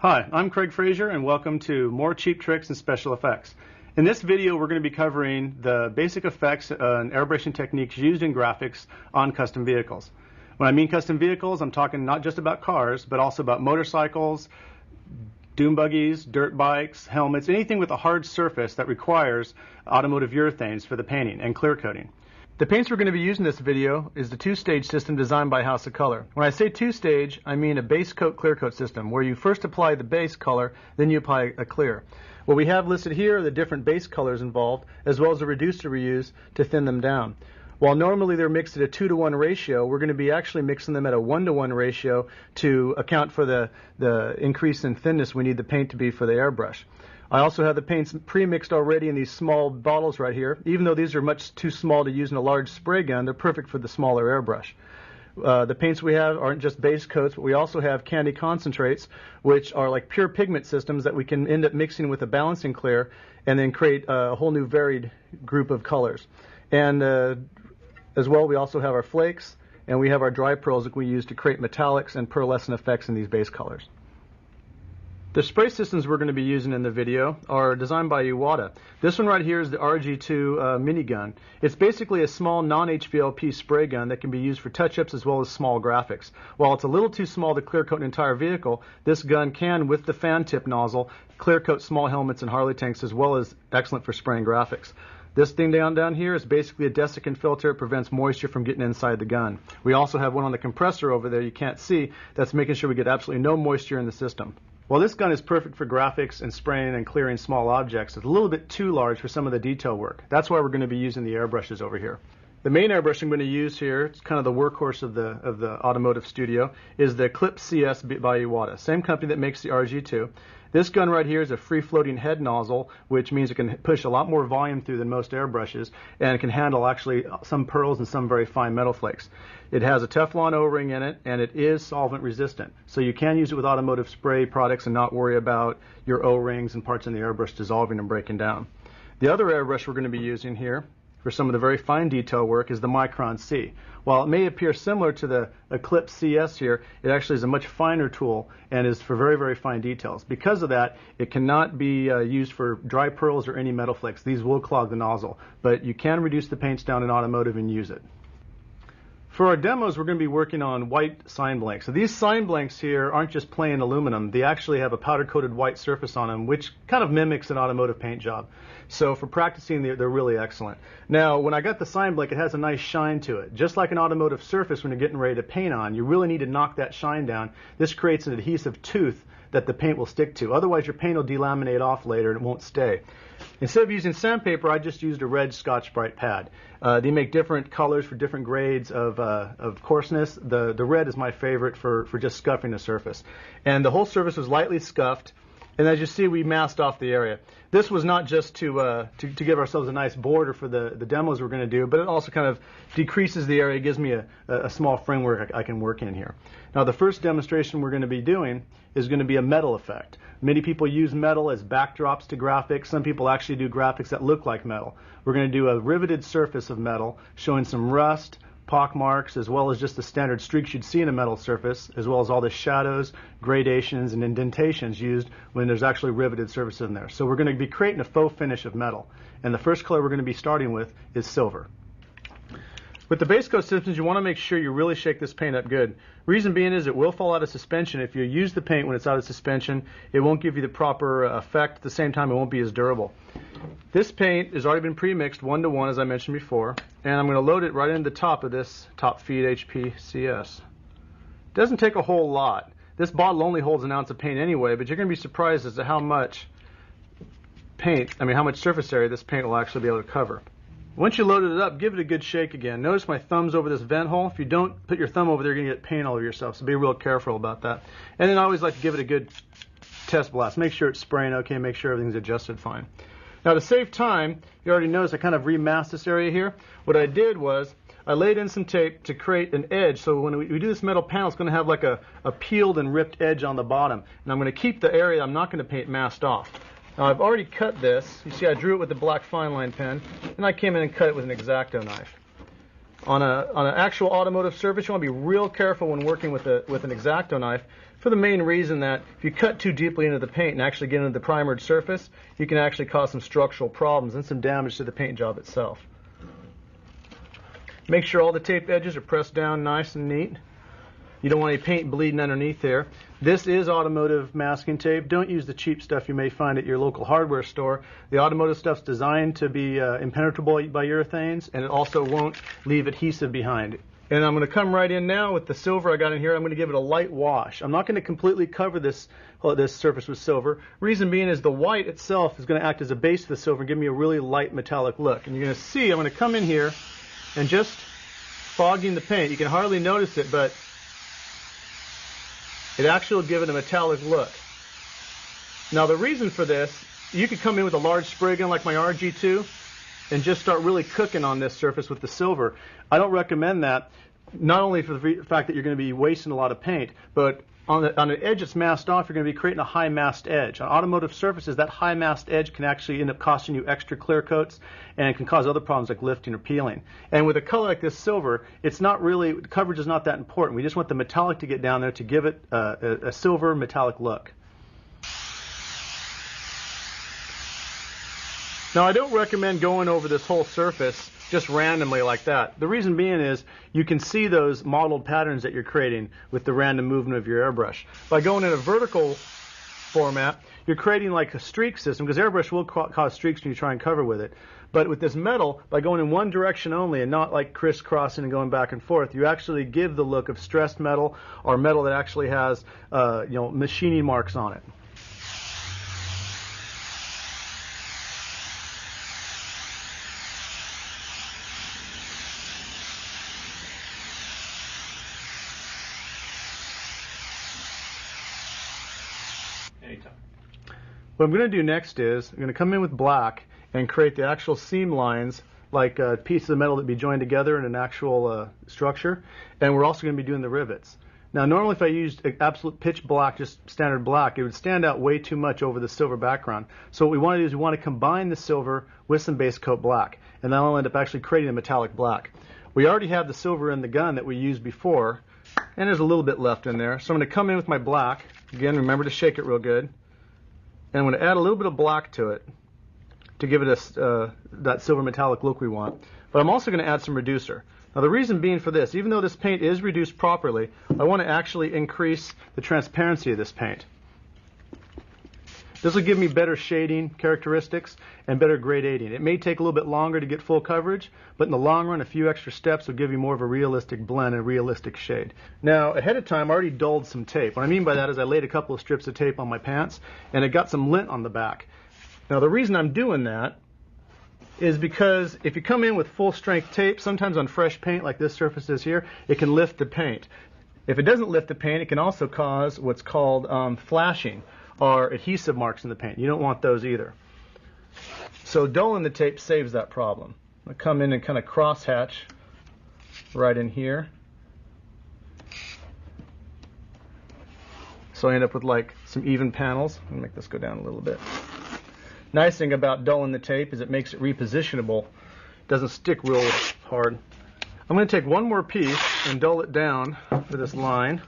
Hi, I'm Craig Frazier and welcome to More Cheap Tricks and Special Effects. In this video we're going to be covering the basic effects and airbrushing techniques used in graphics on custom vehicles. When I mean custom vehicles, I'm talking not just about cars, but also about motorcycles, dune buggies, dirt bikes, helmets, anything with a hard surface that requires automotive urethanes for the painting and clear coating. The paints we're going to be using in this video is the two-stage system designed by House of Color. When I say two-stage, I mean a base coat clear coat system where you first apply the base color, then you apply a clear. What we have listed here are the different base colors involved, as well as a reducer we use to thin them down. While normally they're mixed at a 2-to-1 ratio, we're going to be actually mixing them at a 1-to-1 ratio to account for the increase in thinness we need the paint to be for the airbrush. I also have the paints pre-mixed already in these small bottles right here. Even though these are much too small to use in a large spray gun, they're perfect for the smaller airbrush. The paints we have aren't just base coats, but we also have candy concentrates, which are like pure pigment systems that we can end up mixing with a balancing clear and then create a whole new varied group of colors. And as well, we also have our flakes, and we have our dry pearls that we use to create metallics and pearlescent effects in these base colors. The spray systems we're going to be using in the video are designed by Iwata. This one right here is the RG2 minigun. It's basically a small non-HVLP spray gun that can be used for touch-ups as well as small graphics. While it's a little too small to clear coat an entire vehicle, this gun can, with the fan tip nozzle, clear coat small helmets and Harley tanks as well as excellent for spraying graphics. This thing down here is basically a desiccant filter. It prevents moisture from getting inside the gun. We also have one on the compressor over there you can't see that's making sure we get absolutely no moisture in the system. While this gun is perfect for graphics and spraying and clearing small objects, it's a little bit too large for some of the detail work. That's why we're going to be using the airbrushes over here. The main airbrush I'm going to use here, it's kind of the workhorse of the automotive studio, is the Clip CS by Iwata, same company that makes the RG2. This gun right here is a free-floating head nozzle, which means it can push a lot more volume through than most airbrushes, and it can handle actually some pearls and some very fine metal flakes. It has a Teflon O-ring in it, and it is solvent resistant. So you can use it with automotive spray products and not worry about your O-rings and parts in the airbrush dissolving and breaking down. The other airbrush we're going to be using here for some of the very fine detail work is the Micron C. While it may appear similar to the Eclipse CS here, it actually is a much finer tool and is for very, very fine details. Because of that, it cannot be used for dry pearls or any metal flakes. These will clog the nozzle, but you can reduce the paints down in automotive and use it. For our demos, we're going to be working on white sign blanks. So these sign blanks here aren't just plain aluminum. They actually have a powder-coated white surface on them, which kind of mimics an automotive paint job. So for practicing, they're really excellent. Now, when I got the sign blank, it has a nice shine to it. Just like an automotive surface when you're getting ready to paint on, you really need to knock that shine down. This creates an adhesive tooth that the paint will stick to. Otherwise, your paint will delaminate off later and it won't stay. Instead of using sandpaper, I just used a red Scotch-Brite pad. They make different colors for different grades of coarseness. The red is my favorite for just scuffing the surface. And the whole surface was lightly scuffed, and as you see, we masked off the area. This was not just to give ourselves a nice border for the demos we're going to do, but it also kind of decreases the area, gives me a small framework I can work in here. Now, the first demonstration we're going to be doing is going to be a metal effect. Many people use metal as backdrops to graphics. Some people actually do graphics that look like metal. We're going to do a riveted surface of metal showing some rust, pock marks, as well as just the standard streaks you'd see in a metal surface, as well as all the shadows, gradations, and indentations used when there's actually riveted surface in there. So we're going to be creating a faux finish of metal. And the first color we're going to be starting with is silver. With the base coat systems, you want to make sure you really shake this paint up good. Reason being is it will fall out of suspension. If you use the paint when it's out of suspension, it won't give you the proper effect. At the same time, it won't be as durable. This paint has already been pre-mixed 1-to-1, as I mentioned before, and I'm going to load it right into the top of this Top Feed HP CS. It doesn't take a whole lot. This bottle only holds an ounce of paint anyway, but you're going to be surprised as to how much how much surface area this paint will actually be able to cover. Once you loaded it up, give it a good shake again. Notice my thumb's over this vent hole. If you don't put your thumb over there, you're going to get paint all over yourself, so be real careful about that. And then I always like to give it a good test blast. Make sure it's spraying okay, make sure everything's adjusted fine. Now, to save time, you already noticed I kind of remasked this area here. What I did was I laid in some tape to create an edge, so when we do this metal panel, it's going to have like a peeled and ripped edge on the bottom. And I'm going to keep the area I'm not going to paint masked off. Now, I've already cut this. You see I drew it with the black fine line pen, and I came in and cut it with an X-Acto knife. On an actual automotive surface, you want to be real careful when working with an X-Acto knife, for the main reason that if you cut too deeply into the paint and actually get into the primered surface, you can actually cause some structural problems and some damage to the paint job itself. Make sure all the tape edges are pressed down nice and neat. You don't want any paint bleeding underneath there. This is automotive masking tape. Don't use the cheap stuff you may find at your local hardware store. The automotive stuff's designed to be impenetrable by urethanes, and it also won't leave adhesive behind. And I'm going to come right in now with the silver I got in here. I'm going to give it a light wash. I'm not going to completely cover this surface with silver. Reason being is the white itself is going to act as a base to the silver and give me a really light metallic look. And you're going to see I'm going to come in here and just fogging the paint. You can hardly notice it, but it actually will give it a metallic look. Now the reason for this, you could come in with a large spray gun like my RG2 and just start really cooking on this surface with the silver. I don't recommend that, not only for the fact that you're going to be wasting a lot of paint, but on an edge that's masked off, you're going to be creating a high masked edge. On automotive surfaces, that high masked edge can actually end up costing you extra clear coats and can cause other problems like lifting or peeling. And with a color like this silver, it's not really, coverage is not that important. We just want the metallic to get down there to give it a silver metallic look. Now I don't recommend going over this whole surface just randomly like that. The reason being is you can see those modeled patterns that you're creating with the random movement of your airbrush. By going in a vertical format, you're creating like a streak system, because airbrush will cause streaks when you try and cover with it. But with this metal, by going in one direction only and not like crisscrossing and going back and forth, you actually give the look of stressed metal or metal that actually has machining marks on it. Anytime. What I'm going to do next is I'm going to come in with black and create the actual seam lines like pieces of metal that be joined together in an actual structure, and we're also going to be doing the rivets. Now normally if I used absolute pitch black, just standard black, it would stand out way too much over the silver background. So what we want to do is we want to combine the silver with some base coat black, and then I'll end up actually creating a metallic black. We already have the silver in the gun that we used before, and there's a little bit left in there. So I'm going to come in with my black. Again, remember to shake it real good. And I'm going to add a little bit of black to it to give it that silver metallic look we want. But I'm also going to add some reducer. Now the reason being for this, even though this paint is reduced properly, I want to actually increase the transparency of this paint. This will give me better shading characteristics and better gradating. It may take a little bit longer to get full coverage, but in the long run, a few extra steps will give you more of a realistic blend and a realistic shade. Now, ahead of time, I already dulled some tape. What I mean by that is I laid a couple of strips of tape on my pants, and it got some lint on the back. Now, the reason I'm doing that is because if you come in with full-strength tape, sometimes on fresh paint like this surface is here, it can lift the paint. If it doesn't lift the paint, it can also cause what's called flashing, or adhesive marks in the paint. You don't want those either. So dulling the tape saves that problem. I'll come in and kind of crosshatch right in here. So I end up with like some even panels. Let me make this go down a little bit. Nice thing about dulling the tape is it makes it repositionable. It doesn't stick real hard. I'm going to take one more piece and dull it down for this line.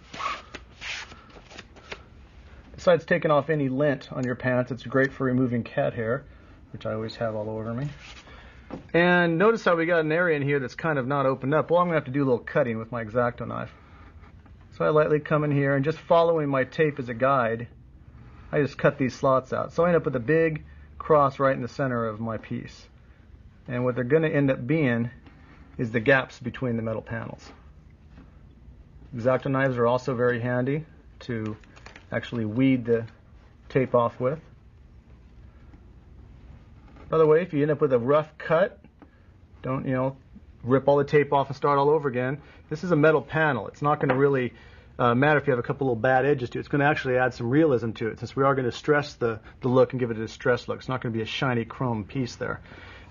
Besides taking off any lint on your pants, it's great for removing cat hair, which I always have all over me. And notice how we got an area in here that's kind of not opened up. Well, I'm going to have to do a little cutting with my X-Acto knife. So I lightly come in here and just following my tape as a guide, I just cut these slots out. So I end up with a big cross right in the center of my piece. And what they're going to end up being is the gaps between the metal panels. X-Acto knives are also very handy to actually weed the tape off with. By the way, if you end up with a rough cut, don't rip all the tape off and start all over again. This is a metal panel. It's not going to really matter if you have a couple little bad edges to it. It's going to actually add some realism to it, since we are going to stress the look and give it a distressed look. It's not going to be a shiny chrome piece there.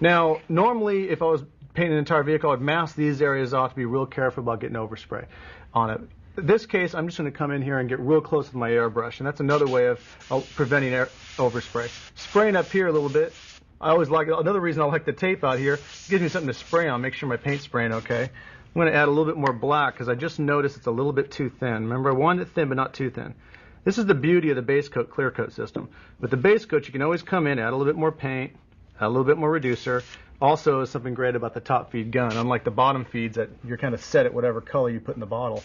Now, normally if I was painting an entire vehicle, I'd mask these areas off to be real careful about getting overspray on it. In this case, I'm just going to come in here and get real close with my airbrush, and that's another way of preventing overspray. Spraying up here a little bit. I always like, another reason I like the tape out here, it gives me something to spray on, make sure my paint's spraying okay. I'm going to add a little bit more black because I just noticed it's a little bit too thin. Remember, I wanted it thin but not too thin. This is the beauty of the base coat clear coat system. With the base coat, you can always come in, add a little bit more paint, add a little bit more reducer. Also, something great about the top feed gun, unlike the bottom feeds that you're kind of set at whatever color you put in the bottle.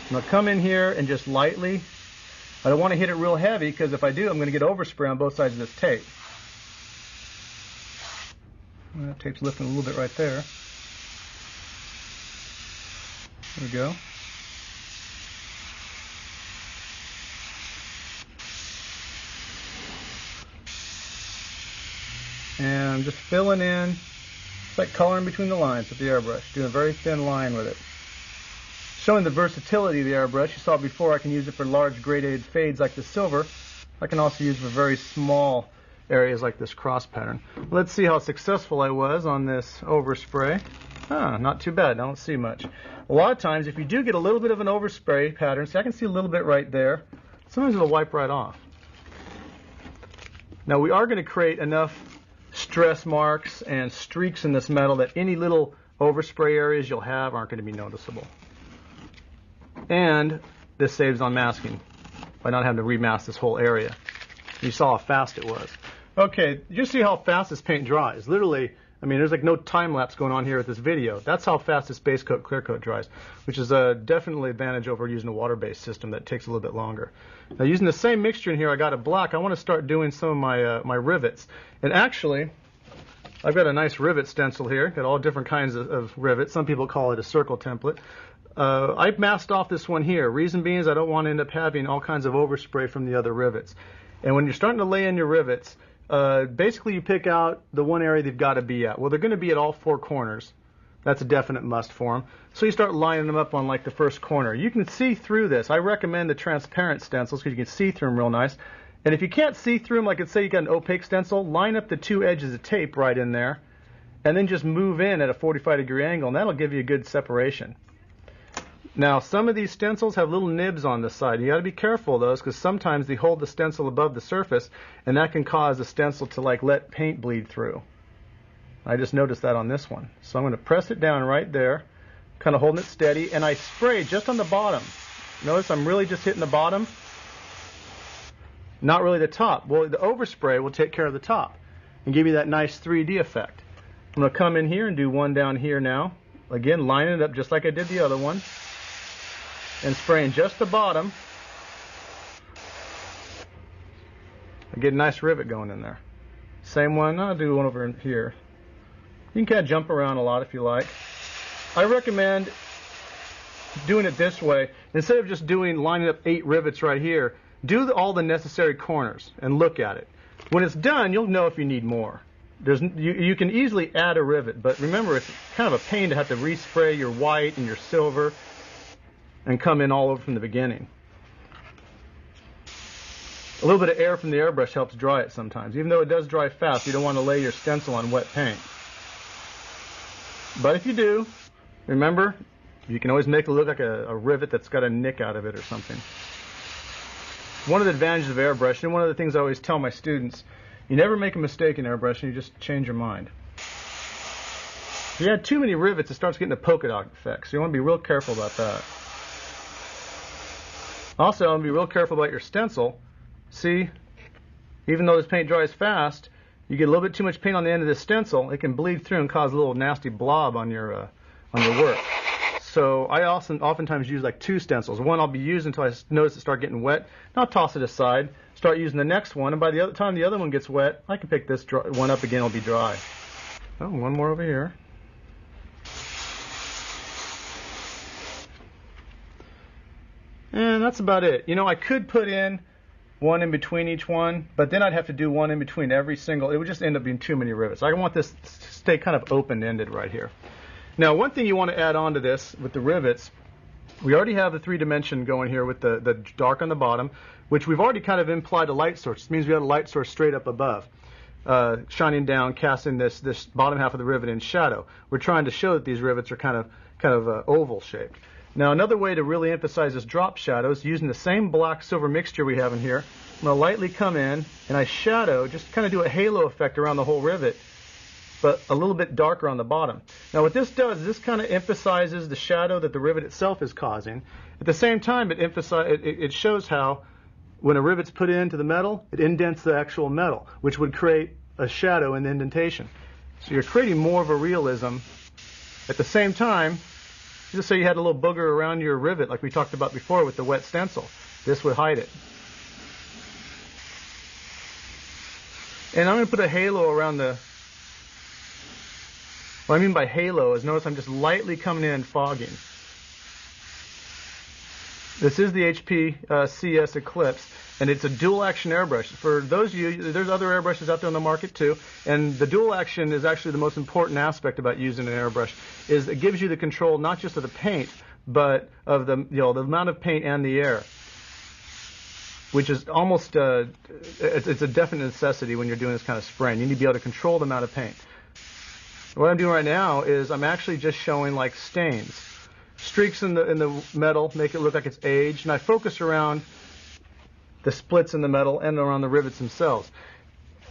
I'm going to come in here and just lightly, I don't want to hit it real heavy because if I do, I'm going to get overspray on both sides of this tape. Well, that tape's lifting a little bit right there. There we go. And I'm just filling in, it's like coloring between the lines with the airbrush, doing a very thin line with it. Showing the versatility of the airbrush. You saw before I can use it for large gradated fades like the silver. I can also use it for very small areas like this cross pattern. Let's see how successful I was on this overspray. Not too bad, I don't see much. A lot of times if you do get a little bit of an overspray pattern, see I can see a little bit right there, sometimes it'll wipe right off. Now we are going to create enough stress marks and streaks in this metal that any little overspray areas you'll have aren't going to be noticeable. And this saves on masking by not having to remask this whole area. You saw how fast it was. Okay, you see how fast this paint dries. Literally, I mean, there's like no time lapse going on here with this video. That's how fast this base coat clear coat dries, which is a definitely advantage over using a water-based system that takes a little bit longer. Now, using the same mixture in here, I got a black. I want to start doing some of my rivets. And actually, I've got a nice rivet stencil here. Got all different kinds of rivets. Some people call it a circle template. I masked off this one here. Reason being is I don't want to end up having all kinds of overspray from the other rivets. And when you're starting to lay in your rivets, basically you pick out the one area they've got to be at. Well, they're going to be at all four corners. That's a definite must for them. So you start lining them up on like the first corner. You can see through this. I recommend the transparent stencils because you can see through them real nice. And if you can't see through them, like let's say you got an opaque stencil, line up the two edges of tape right in there and then just move in at a 45-degree angle, and that'll give you a good separation. Now, some of these stencils have little nibs on the side. You got to be careful of those because sometimes they hold the stencil above the surface, and that can cause the stencil to like let paint bleed through. I just noticed that on this one. So I'm going to press it down right there, kind of holding it steady, and I spray just on the bottom. Notice I'm really just hitting the bottom, not really the top. Well, the overspray will take care of the top and give you that nice 3D effect. I'm going to come in here and do one down here now. Again, lining it up just like I did the other one. And spraying just the bottom. I get a nice rivet going in there. Same one, I'll do one over in here. You can kind of jump around a lot if you like. I recommend doing it this way. Instead of just lining up 8 rivets right here, do all the necessary corners and look at it. When it's done, you'll know if you need more. You can easily add a rivet, but remember, it's kind of a pain to have to respray your white and your silver and come in all over from the beginning. A little bit of air from the airbrush helps dry it sometimes. Even though it does dry fast, you don't want to lay your stencil on wet paint. But if you do, remember, you can always make it look like a rivet that's got a nick out of it or something. One of the advantages of airbrush, and one of the things I always tell my students, you never make a mistake in airbrush and you just change your mind. If you add too many rivets, it starts getting a polka dot effect, so you want to be real careful about that. Also, I want to be real careful about your stencil. See, even though this paint dries fast, you get a little bit too much paint on the end of this stencil, it can bleed through and cause a little nasty blob on your work. So I oftentimes use like 2 stencils. One I'll be using until I notice it start getting wet, and I'll toss it aside, start using the next one, and by the time the other one gets wet, I can pick this one up again, it'll be dry. Oh, one more over here. And that's about it. You know, I could put in one in between each one, but then I'd have to do one in between every single. It would just end up being too many rivets. I want this to stay kind of open-ended right here. Now, one thing you want to add on to this with the rivets, we already have the 3-dimension going here with the dark on the bottom, which we've already kind of implied a light source. This means we have a light source straight up above, shining down, casting this bottom half of the rivet in shadow. We're trying to show that these rivets are kind of oval shaped. Now, another way to really emphasize this drop shadow is using the same black-silver mixture we have in here. I'm going to lightly come in, and I shadow, just kind of do a halo effect around the whole rivet. but a little bit darker on the bottom. Now what this does, this kind of emphasizes the shadow that the rivet itself is causing. At the same time, it shows how when a rivet's put into the metal, it indents the actual metal, which would create a shadow in the indentation. So you're creating more of a realism. At the same time, just say you had a little booger around your rivet like we talked about before with the wet stencil. This would hide it. And I'm going to put a halo around the... What I mean by halo is, notice I'm just lightly coming in and fogging. This is the HP CS Eclipse, and it's a dual action airbrush. For those of you, there's other airbrushes out there on the market too, and the dual action is actually the most important aspect about using an airbrush, is it gives you the control not just of the paint, but of the, the amount of paint and the air, which is almost, it's a definite necessity when you're doing this kind of spraying. You need to be able to control the amount of paint. What I'm doing right now is I'm actually just showing like stains. Streaks in the metal make it look like it's aged, and I focus around the splits in the metal and around the rivets themselves.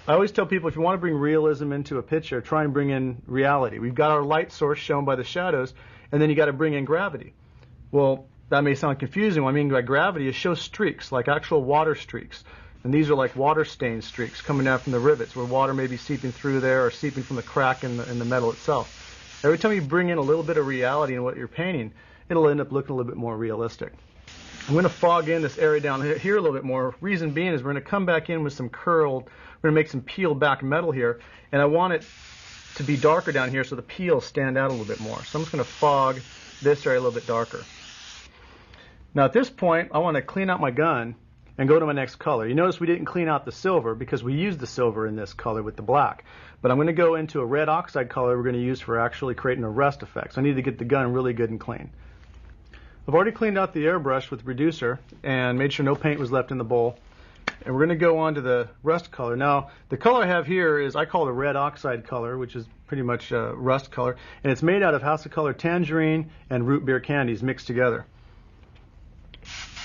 I always tell people, if you want to bring realism into a picture, try and bring in reality. We've got our light source shown by the shadows, and then you got to bring in gravity. Well, that may sound confusing. What I mean by gravity is show streaks, like actual water streaks. And these are like water stain streaks coming down from the rivets, where water may be seeping through there or seeping from the crack in the metal itself. Every time you bring in a little bit of reality in what you're painting, it'll end up looking a little bit more realistic. I'm going to fog in this area down here a little bit more. Reason being is we're going to come back in with some curled, we're going to make some peeled back metal here, and I want it to be darker down here so the peels stand out a little bit more. So I'm just going to fog this area a little bit darker. Now at this point, I want to clean out my gun and go to my next color. You notice we didn't clean out the silver because we used the silver in this color with the black. But I'm going to go into a red oxide color we're going to use for actually creating a rust effect. So I need to get the gun really good and clean. I've already cleaned out the airbrush with the reducer and made sure no paint was left in the bowl. And we're going to go on to the rust color. Now, the color I have here is, I call it a red oxide color, which is pretty much rust color. And it's made out of House of Color tangerine and root beer candies mixed together.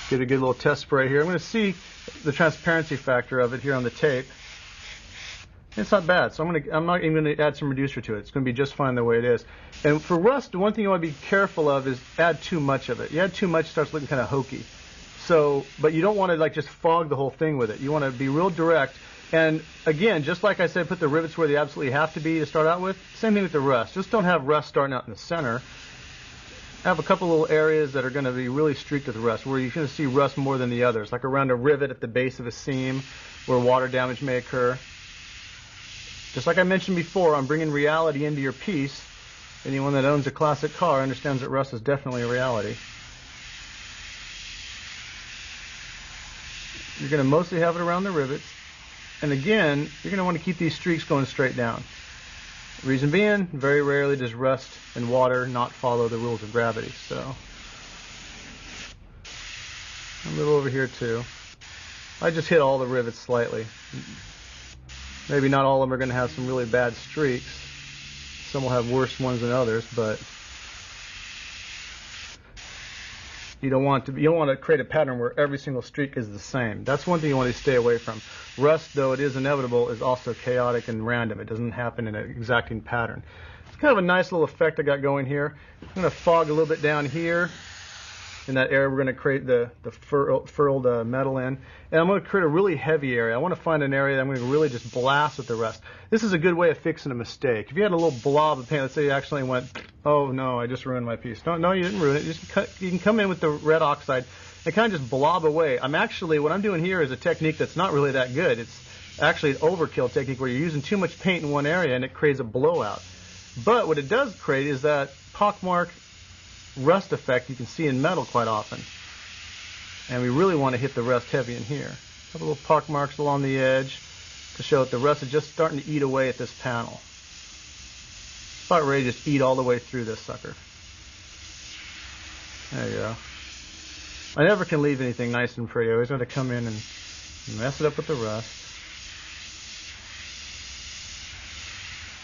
Give it a good little test spray here. I'm going to see the transparency factor of it here on the tape. It's not bad, so I'm not even going to add some reducer to it. It's going to be just fine the way it is. And for rust, the one thing you want to be careful of is add too much of it. You add too much, it starts looking kind of hokey. So, but you don't want to like just fog the whole thing with it. You want to be real direct. And again, just like I said, put the rivets where they absolutely have to be to start out with. Same thing with the rust. Just don't have rust starting out in the center. Have a couple little areas that are going to be really streaked with rust, where you're going to see rust more than the others, like around a rivet at the base of a seam where water damage may occur. Just like I mentioned before, I'm bringing reality into your piece. Anyone that owns a classic car understands that rust is definitely a reality. You're going to mostly have it around the rivets. And again, you're going to want to keep these streaks going straight down. Reason being, very rarely does rust and water not follow the rules of gravity. So, a little over here too. I just hit all the rivets slightly. Maybe not all of them are going to have some really bad streaks. Some will have worse ones than others, but you don't want to create a pattern where every single streak is the same. That's one thing you want to stay away from. Rust, though it is inevitable, is also chaotic and random. It doesn't happen in an exacting pattern. It's kind of a nice little effect I got going here. I'm going to fog a little bit down here. In that area, we're going to create the furled metal in. And I'm going to create a really heavy area. I want to find an area that I'm going to really just blast with the rust. This is a good way of fixing a mistake. If you had a little blob of paint, let's say you actually went, oh no, I just ruined my piece. No, you didn't ruin it. You can come in with the red oxide and kind of just blob away. What I'm doing here is a technique that's not really that good. It's actually an overkill technique where you're using too much paint in one area and it creates a blowout. But what it does create is that pockmark rust effect you can see in metal quite often. And we really want to hit the rust heavy in here. A couple little pock marks along the edge to show that the rust is just starting to eat away at this panel. It's about ready to just eat all the way through this sucker. There you go. I never can leave anything nice and pretty. I always have to come in and mess it up with the rust.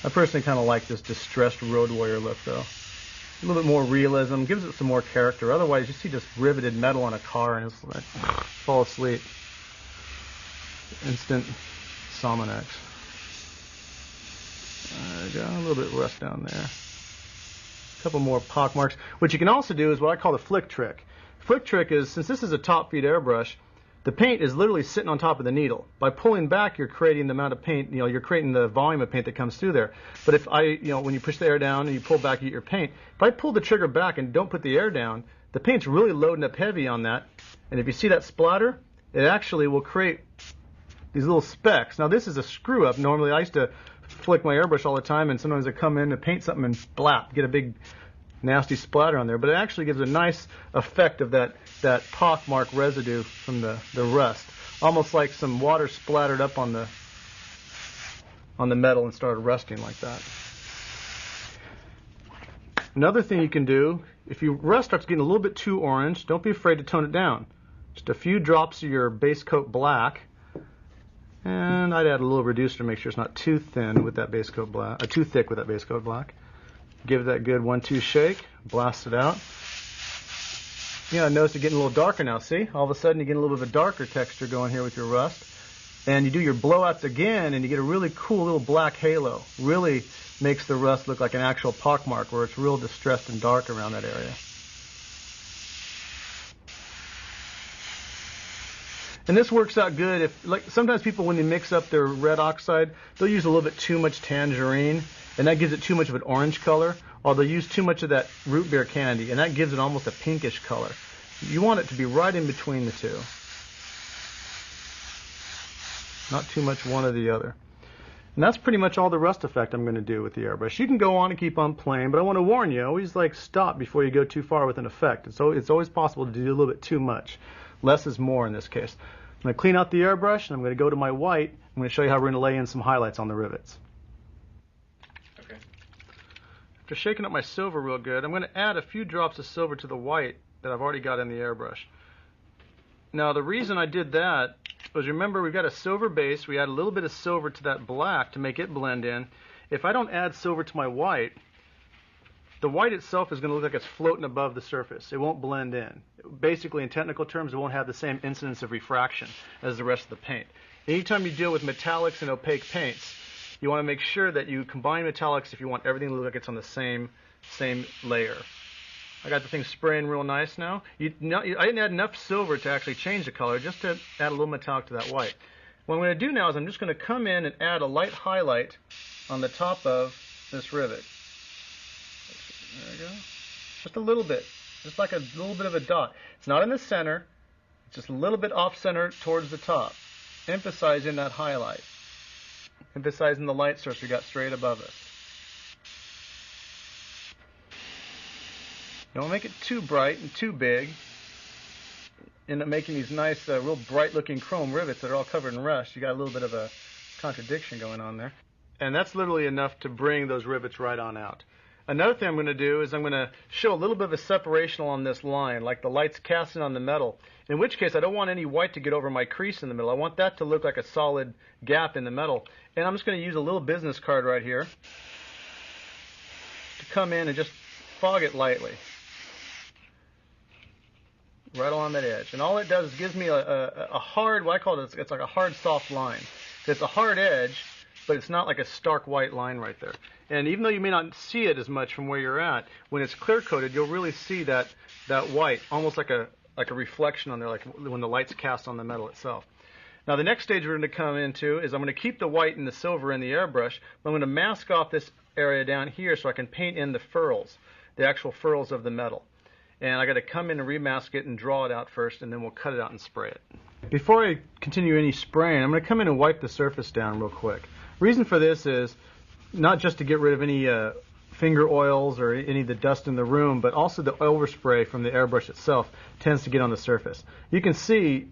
I personally kind of like this distressed road warrior look though. A little bit more realism, gives it some more character. Otherwise, you see just riveted metal on a car and it's like, fall asleep. Instant Somonex. we go, a little bit of rust down there. A couple more pock marks. What you can also do is what I call the flick trick. Flick trick is, since this is a top feed airbrush, the paint is literally sitting on top of the needle. By pulling back, you're creating the amount of paint, you're creating the volume of paint that comes through there. But if when you push the air down and you pull back, you get your paint. If I pull the trigger back and don't put the air down, the paint's really loading up heavy on that. And if you see that splatter, it actually will create these little specks. Now this is a screw up. Normally I used to flick my airbrush all the time, and sometimes I come in to paint something and blap, get a big nasty splatter on there. But it actually gives a nice effect of that pock mark residue from the rust, almost like some water splattered up on the metal and started rusting like that. Another thing you can do, if your rust starts getting a little bit too orange, don't be afraid to tone it down. Just a few drops of your base coat black, and I'd add a little reducer to make sure it's not too thin with that base coat black, too thick with that base coat black. Give it that good 1-2 shake, blast it out. Notice it's getting a little darker now. See, all of a sudden you get a little bit of a darker texture going here with your rust, and you do your blowouts again, and you get a really cool little black halo. Really makes the rust look like an actual pock mark where it's real distressed and dark around that area. And this works out good if, sometimes people when they mix up their red oxide, they'll use a little bit too much tangerine, and that gives it too much of an orange color, or they'll use too much of that root beer candy, and that gives it almost a pinkish color. You want it to be right in between the two. Not too much one or the other. And that's pretty much all the rust effect I'm going to do with the airbrush. You can go on and keep on playing, but I want to warn you, always stop before you go too far with an effect. It's always possible to do a little bit too much. Less is more in this case. I'm going to clean out the airbrush, and I'm going to go to my white. I'm going to show you how we're going to lay in some highlights on the rivets. Okay. After shaking up my silver real good, I'm going to add a few drops of silver to the white that I've already got in the airbrush. Now the reason I did that was, remember, we've got a silver base. We add a little bit of silver to that black to make it blend in. If I don't add silver to my white, the white itself is going to look like it's floating above the surface. It won't blend in. Basically, in technical terms, it won't have the same incidence of refraction as the rest of the paint. Anytime you deal with metallics and opaque paints, you want to make sure that you combine metallics if you want everything to look like it's on the same layer. I got the thing spraying real nice now. I didn't add enough silver to actually change the color, just to add a little metallic to that white. What I'm going to do now is I'm just going to come in and add a light highlight on the top of this rivet. There we go. Just a little bit. Just like a little bit of a dot. It's not in the center. It's just a little bit off center towards the top. Emphasizing that highlight. Emphasizing the light source we got straight above us. Don't make it too bright and too big. End up making these nice, real bright looking chrome rivets that are all covered in rust. You got a little bit of a contradiction going on there. And that's literally enough to bring those rivets right on out. Another thing I'm going to do is I'm going to show a little bit of a separation along this line, like the light's casting on the metal, in which case I don't want any white to get over my crease in the middle. I want that to look like a solid gap in the metal. And I'm just going to use a little business card right here to come in and just fog it lightly. Right along that edge. And all it does is gives me a hard, what I call it, it's like a hard soft line. It's a hard edge, but it's not like a stark white line right there. And even though you may not see it as much from where you're at, when it's clear coated, you'll really see that white, almost like a reflection on there, like when the light's cast on the metal itself. Now the next stage we're going to come into is I'm going to keep the white and the silver in the airbrush, but I'm going to mask off this area down here so I can paint in the furls, the actual furls of the metal. And I got to come in and remask it and draw it out first, and then we'll cut it out and spray it. Before I continue any spraying, I'm going to come in and wipe the surface down real quick. Reason for this is not just to get rid of any finger oils or any of the dust in the room, but also the overspray from the airbrush itself tends to get on the surface. You can see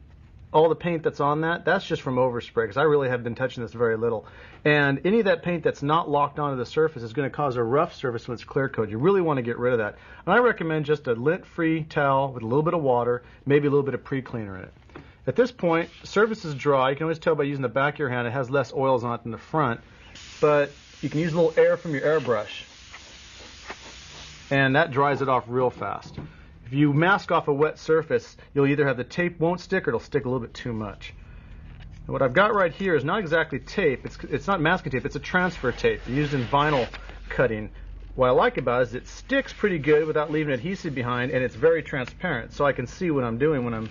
all the paint that's on that's just from overspray, because I really have been touching this very little. And any of that paint that's not locked onto the surface is going to cause a rough surface when it's clear coat. You really want to get rid of that. And I recommend just a lint-free towel with a little bit of water, maybe a little bit of pre-cleaner in it. At this point, the surface is dry. You can always tell by using the back of your hand. It has less oils on it than the front. But you can use a little air from your airbrush, and that dries it off real fast. If you mask off a wet surface, you'll either have the tape won't stick or it'll stick a little bit too much. And what I've got right here is not exactly tape. It's not masking tape. It's a transfer tape used in vinyl cutting. What I like about it is it sticks pretty good without leaving adhesive behind, and it's very transparent, so I can see what I'm doing when I'm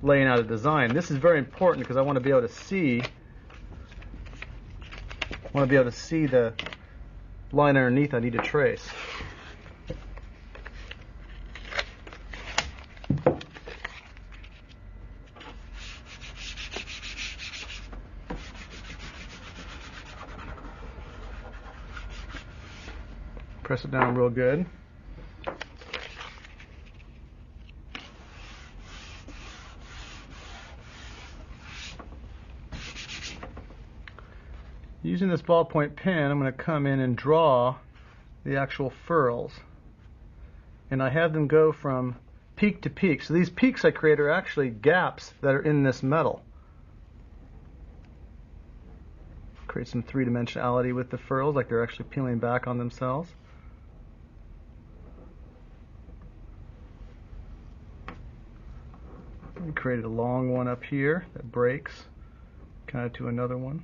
laying out a design. This is very important because I want to be able to see. The line underneath I need to trace. Press it down real good. Using this ballpoint pen, I'm going to come in and draw the actual furls. And I have them go from peak to peak. So these peaks I create are actually gaps that are in this metal. Create some three-dimensionality with the furls, like they're actually peeling back on themselves. And created a long one up here that breaks kind of to another one.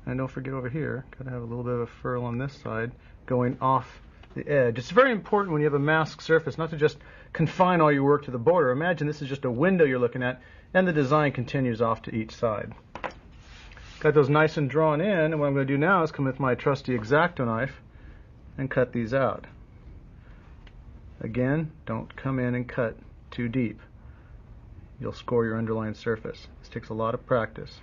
And don't forget over here, got to have a little bit of a furl on this side going off the edge. It's very important when you have a masked surface not to just confine all your work to the border. Imagine this is just a window you're looking at, and the design continues off to each side. Got those nice and drawn in, and what I'm going to do now is come with my trusty X-Acto knife and cut these out. Again, don't come in and cut too deep. You'll score your underlying surface. This takes a lot of practice.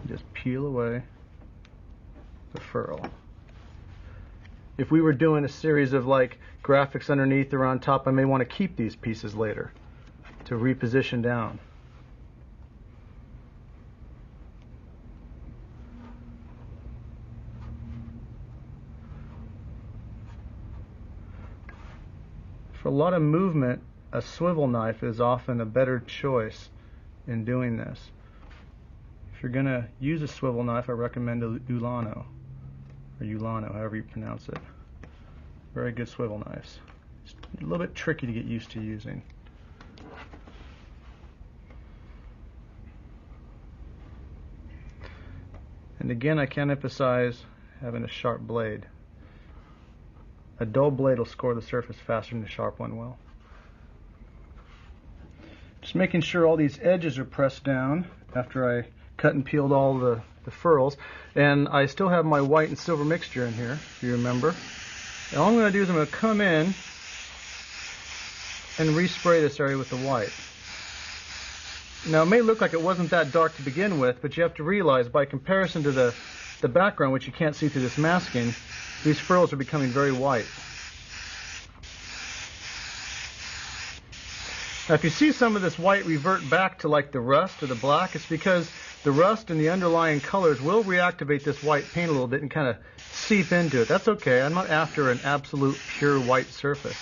Just peel away the furl. If we were doing a series of like graphics underneath or on top, I may want to keep these pieces later to reposition down. For a lot of movement, a swivel knife is often a better choice in doing this. If you're going to use a swivel knife, I recommend a Ulano, or Ulano, however you pronounce it. Very good swivel knives. It's a little bit tricky to get used to using. And again, I can't emphasize having a sharp blade. A dull blade will score the surface faster than a sharp one will. Just making sure all these edges are pressed down after I cut and peeled all the furls. And I still have my white and silver mixture in here, if you remember. And all I'm going to do is I'm going to come in and respray this area with the white. Now it may look like it wasn't that dark to begin with, but you have to realize by comparison to the background, which you can't see through this masking, these furls are becoming very white. Now if you see some of this white revert back to like the rust or the black, it's because the rust and the underlying colors will reactivate this white paint a little bit and kind of seep into it. That's okay. I'm not after an absolute pure white surface.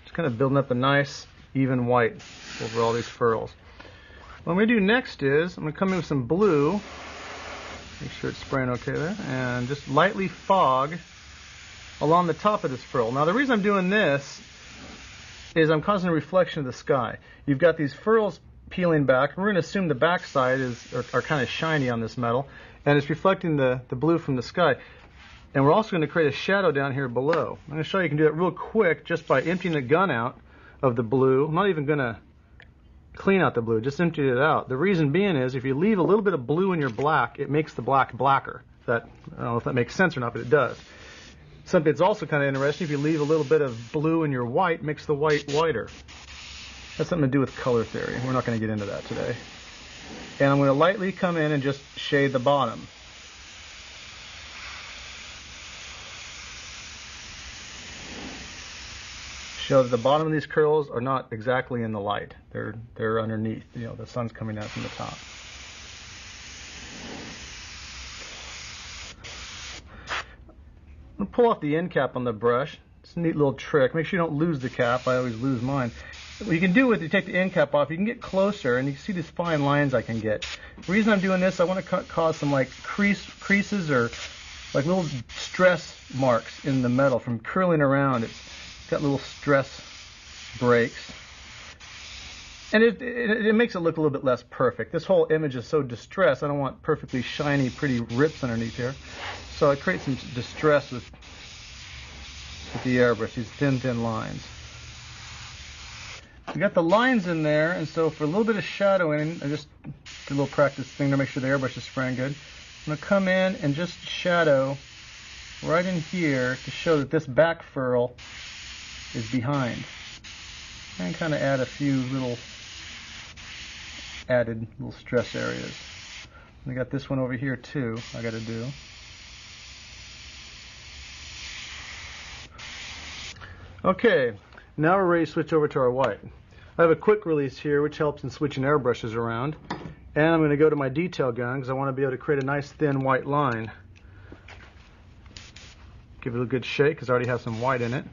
Just kind of building up a nice, even white over all these furls. What I'm going to do next is I'm going to come in with some blue. Make sure it's spraying okay there. And just lightly fog along the top of this furl. Now the reason I'm doing this is I'm causing a reflection of the sky. You've got these furls peeling back. We're going to assume the back side are kind of shiny on this metal, and it's reflecting the blue from the sky. And we're also going to create a shadow down here below. I'm going to show you can do that real quick just by emptying the gun out of the blue. I'm not even going to clean out the blue, just empty it out. The reason being is if you leave a little bit of blue in your black, it makes the black blacker. I don't know if that makes sense or not, but it does. Something that's also kind of interesting, if you leave a little bit of blue in your white, makes the white whiter. That's something to do with color theory. We're not going to get into that today. And I'm going to lightly come in and just shade the bottom. Show that the bottom of these curls are not exactly in the light. They're underneath. You know, the sun's coming out from the top. I'm going to pull off the end cap on the brush. It's a neat little trick. Make sure you don't lose the cap. I always lose mine. what you can do is you take the end cap off, you can get closer, and you can see these fine lines I can get. The reason I'm doing this, I want to cause some like creases or like little stress marks in the metal from curling around. It's got little stress breaks. And it makes it look a little bit less perfect. This whole image is so distressed, I don't want perfectly shiny, pretty rips underneath here. So I create some distress with the airbrush, these thin lines. We got the lines in there, and so for a little bit of shadowing, I just did a little practice thing to make sure the airbrush is spraying good. I'm going to come in and just shadow right in here to show that this back furl is behind. And kind of add a few little added little stress areas. I got this one over here too I got to do. Okay, now we're ready to switch over to our white. I have a quick release here which helps in switching airbrushes around, and I'm going to go to my detail gun because I want to be able to create a nice thin white line. Give it a good shake because I already have some white in it.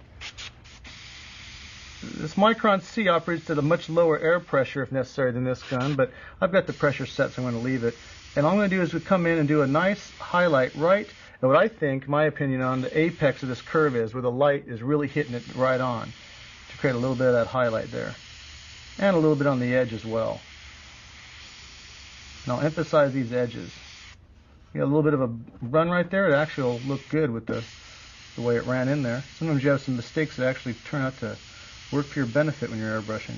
This Micron C operates at a much lower air pressure if necessary than this gun, but I've got the pressure set, so I'm going to leave it. And all I'm going to do is we come in and do a nice highlight right at what I think, my opinion on the apex of this curve is, where the light is really hitting it right on, to create a little bit of that highlight there. And a little bit on the edge as well. And I'll emphasize these edges. You got a little bit of a run right there. It actually will look good with the way it ran in there. Sometimes you have some mistakes that actually turn out to work for your benefit when you're airbrushing.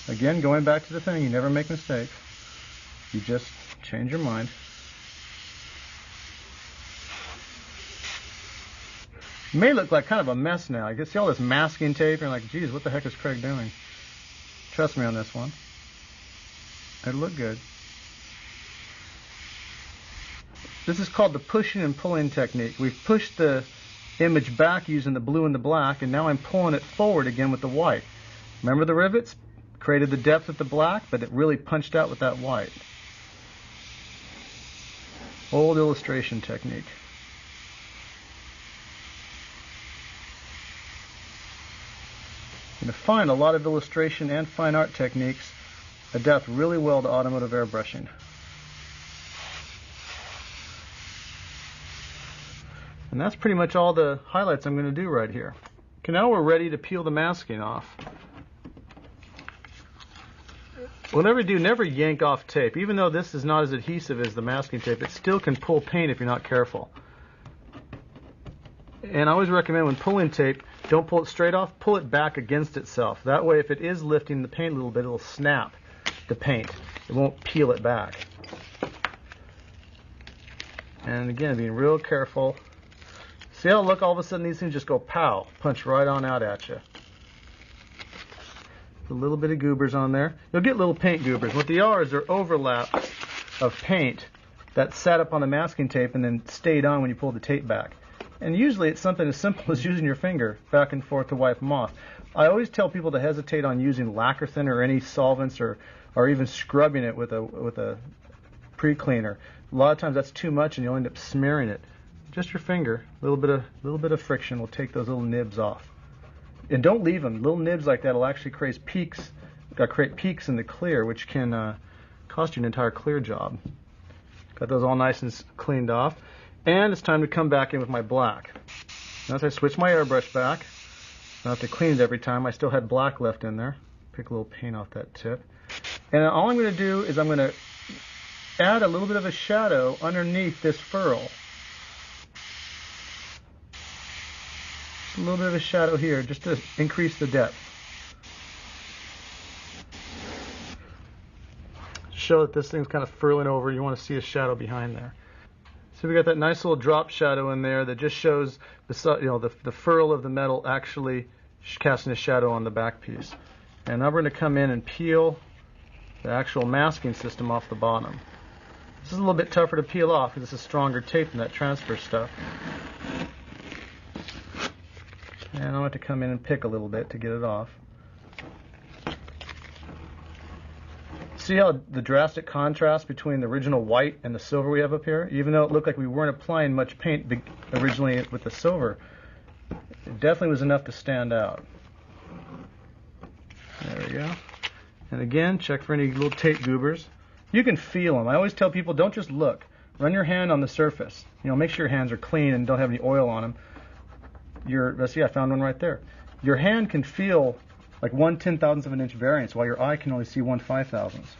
Again, going back to the thing, you never make mistakes. You just change your mind. It may look like kind of a mess now. You can see all this masking tape, and you're like, geez, what the heck is Craig doing? Trust me on this one. It'll look good. This is called the pushing and pulling technique. We've pushed the image back using the blue and the black, and now I'm pulling it forward again with the white. Remember the rivets? Created the depth with the black, but it really punched out with that white. Old illustration technique. You're going to find a lot of illustration and fine art techniques adapt really well to automotive airbrushing. And that's pretty much all the highlights I'm going to do right here. Okay, now we're ready to peel the masking off. Whatever you do, never yank off tape. Even though this is not as adhesive as the masking tape, it still can pull paint if you're not careful. And I always recommend when pulling tape, don't pull it straight off, pull it back against itself. That way, if it is lifting the paint a little bit, it'll snap the paint. It won't peel it back. And again, being real careful. See how, look, all of a sudden these things just go pow, punch right on out at you. A little bit of goobers on there. You'll get little paint goobers. What they are is they're overlaps of paint that sat up on the masking tape and then stayed on when you pull the tape back. And usually it's something as simple as using your finger back and forth to wipe them off. I always tell people to hesitate on using lacquer thinner or any solvents or even scrubbing it with a pre-cleaner. A lot of times that's too much and you'll end up smearing it. Just your finger, a little bit of friction will take those little nibs off. And don't leave them. Little nibs like that will actually create peaks in the clear, which can cost you an entire clear job. Got those all nice and cleaned off. And it's time to come back in with my black. Notice I switch my airbrush back. I don't have to clean it every time. I still had black left in there. Pick a little paint off that tip. And all I'm going to do is I'm going to add a little bit of a shadow underneath this furl. A little bit of a shadow here just to increase the depth. Show that this thing's kind of furling over. You want to see a shadow behind there. So we got that nice little drop shadow in there that just shows the furl of the metal actually casting a shadow on the back piece. And now we're going to come in and peel the actual masking system off the bottom. This is a little bit tougher to peel off because this is stronger tape than that transfer stuff. And I want to come in and pick a little bit to get it off. See how the drastic contrast between the original white and the silver we have up here? Even though it looked like we weren't applying much paint originally with the silver, it definitely was enough to stand out. we go. And again, check for any little tape goobers. You can feel them. I always tell people, don't just look. Run your hand on the surface. Make sure your hands are clean and don't have any oil on them. Let's see, I found one right there. Your hand can feel like 1/10,000th of an inch variance, while your eye can only see 1/5,000th.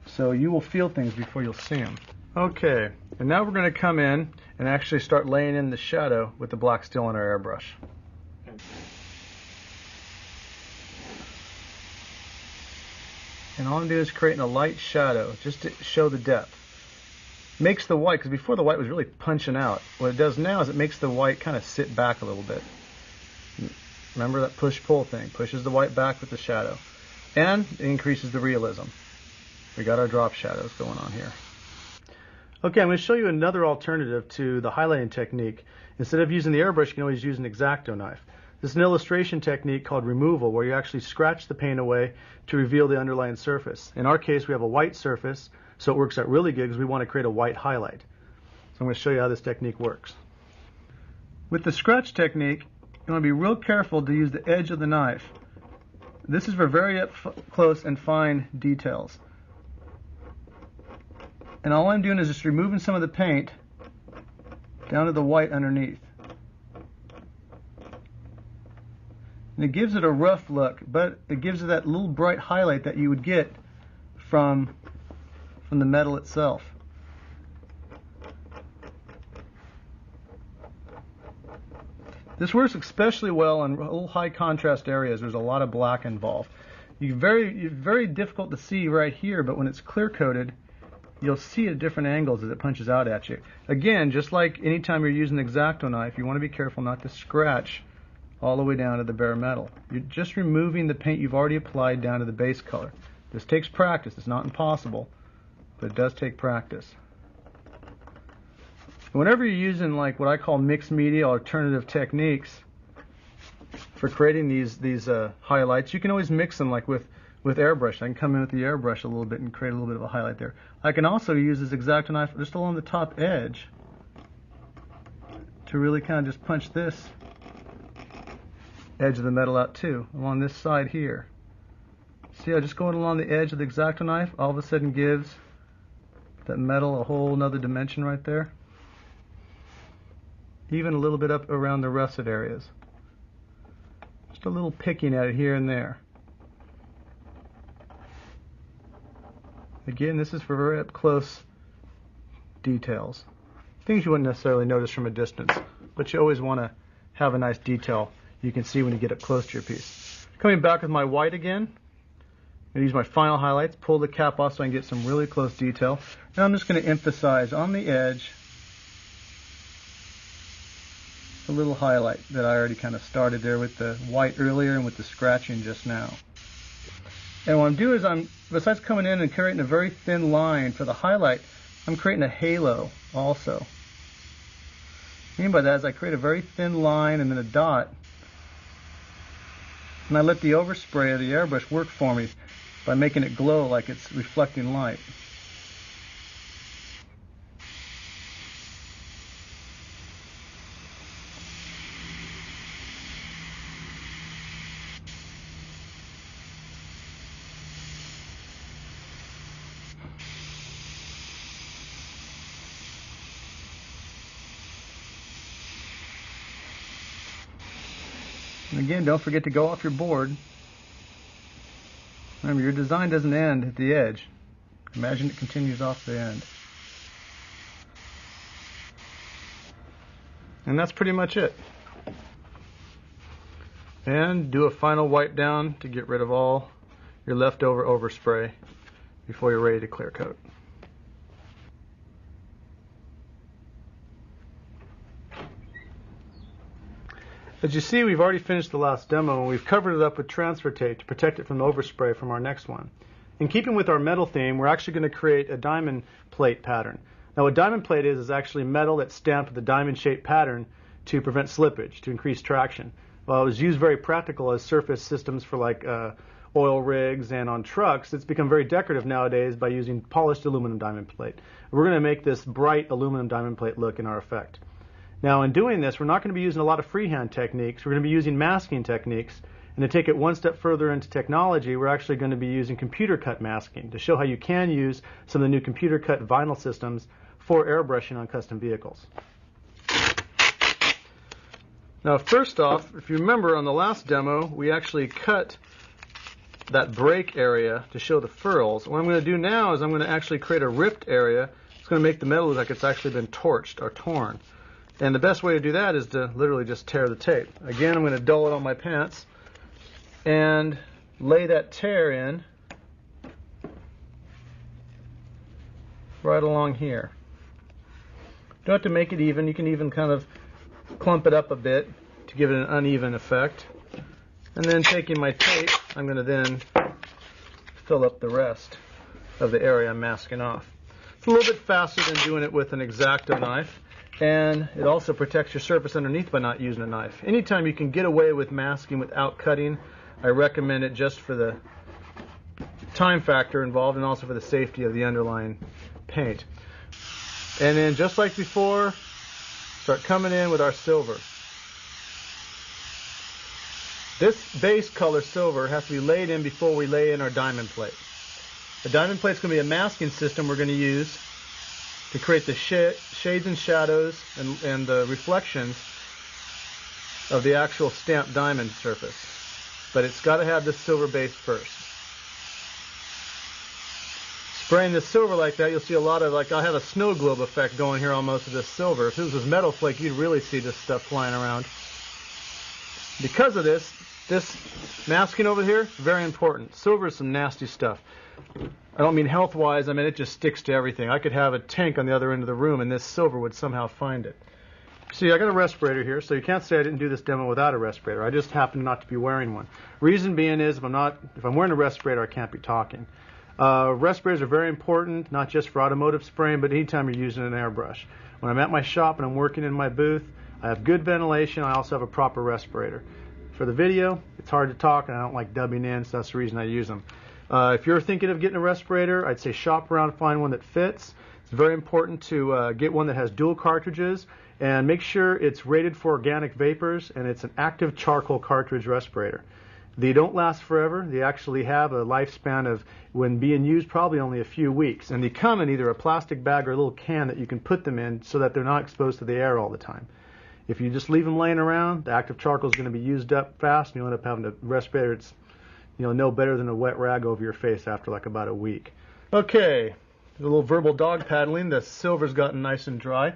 So you will feel things before you'll see them. Okay, and now we're going to come in and actually start laying in the shadow with the black steel on our airbrush. And all I'm doing is creating a light shadow just to show the depth. Makes the white, because before the white was really punching out. What it does now is it makes the white kind of sit back a little bit. Remember that push-pull thing. Pushes the white back with the shadow. And it increases the realism. We got our drop shadows going on here. Okay, I'm going to show you another alternative to the highlighting technique. Instead of using the airbrush, you can always use an X-Acto knife. This is an illustration technique called removal, where you actually scratch the paint away to reveal the underlying surface. In our case, we have a white surface, so it works out really good because we want to create a white highlight. So I'm going to show you how this technique works. With the scratch technique, you want to be real careful to use the edge of the knife. This is for very up close and fine details. And all I'm doing is just removing some of the paint down to the white underneath. And it gives it a rough look, but it gives it that little bright highlight that you would get from the metal itself. This works especially well in little high contrast areas. There's a lot of black involved. It's very difficult to see right here, but when it's clear coated, you'll see at different angles as it punches out at you. Again, just like anytime you're using an X-Acto knife, you want to be careful not to scratch all the way down to the bare metal. You're just removing the paint you've already applied down to the base color. This takes practice. It's not impossible, but it does take practice. Whenever you're using like what I call mixed media alternative techniques for creating these highlights, you can always mix them like with airbrush. I can come in with the airbrush a little bit and create a little bit of a highlight there. I can also use this X-Acto knife just along the top edge to really kind of just punch this edge of the metal out too, along this side here. See how just going along the edge of the X-Acto knife all of a sudden gives that metal a whole nother dimension right there. Even a little bit up around the russet areas. Just a little picking at it here and there. Again, this is for very up close details. Things you wouldn't necessarily notice from a distance, but you always want to have a nice detail you can see when you get up close to your piece. Coming back with my white again, I'm going to use my final highlights, pull the cap off so I can get some really close detail. And I'm just going to emphasize on the edge a little highlight that I already kind of started there with the white earlier and with the scratching just now. And what I'm doing is besides coming in and creating a very thin line for the highlight, I'm creating a halo also. What I mean by that is I create a very thin line and then a dot, and I let the overspray of the airbrush work for me by making it glow like it's reflecting light. And again, don't forget to go off your board. Remember, your design doesn't end at the edge. Imagine it continues off the end. And that's pretty much it. And do a final wipe down to get rid of all your leftover overspray before you're ready to clear coat. As you see, we've already finished the last demo and we've covered it up with transfer tape to protect it from overspray from our next one. In keeping with our metal theme, we're actually going to create a diamond plate pattern. Now what diamond plate is actually metal that's stamped with a diamond shaped pattern to prevent slippage, to increase traction. Well, it was used very practical as surface systems for like oil rigs and on trucks. It's become very decorative nowadays by using polished aluminum diamond plate. We're going to make this bright aluminum diamond plate look in our effect. Now in doing this, we're not going to be using a lot of freehand techniques. We're going to be using masking techniques And to take it one step further into technology, we're actually going to be using computer cut masking to show how you can use some of the new computer cut vinyl systems for airbrushing on custom vehicles. Now, first off, if you remember on the last demo, we actually cut that brake area to show the furls. What I'm going to do now is I'm going to actually create a ripped area. It's going to make the metal look like it's actually been torched or torn. And the best way to do that is to literally just tear the tape. Again, I'm going to dull it on my pants and lay that tear in right along here. Don't have to make it even. You can even kind of clump it up a bit to give it an uneven effect. And then taking my tape, I'm going to then fill up the rest of the area I'm masking off. It's a little bit faster than doing it with an X-Acto knife, and it also protects your surface underneath by not using a knife. Anytime you can get away with masking without cutting, I recommend it just for the time factor involved and also for the safety of the underlying paint. And then just like before, start coming in with our silver. This base color silver has to be laid in before we lay in our diamond plate. The diamond plate is going to be a masking system we're going to use to create the shades and shadows and the reflections of the actual stamped diamond surface. But it's got to have the silver base first. Spraying the silver like that, you'll see a lot of, like, I'll have a snow globe effect going here on most of this silver. If this was metal flake, you'd really see this stuff flying around. Because of this masking over here, very important. Silver is some nasty stuff. I don't mean health-wise, I mean it just sticks to everything. I could have a tank on the other end of the room and this silver would somehow find it. See, I got a respirator here, so you can't say I didn't do this demo without a respirator. I just happen not to be wearing one. Reason being is if I'm wearing a respirator, I can't be talking. Respirators are very important, not just for automotive spraying, but anytime you're using an airbrush. When I'm at my shop and I'm working in my booth, I have good ventilation. I also have a proper respirator. For the video, it's hard to talk, and I don't like dubbing in, so that's the reason I use them. If you're thinking of getting a respirator, I'd say shop around and find one that fits. It's very important to get one that has dual cartridges, and make sure it's rated for organic vapors, and it's an active charcoal cartridge respirator. They don't last forever. They actually have a lifespan of, when being used, probably only a few weeks. And they come in either a plastic bag or a little can that you can put them in so that they're not exposed to the air all the time. If you just leave them laying around, the active charcoal is going to be used up fast, and you'll end up having a respirator that's, no better than a wet rag over your face after like about a week. Okay, a little verbal dog paddling. The silver's gotten nice and dry.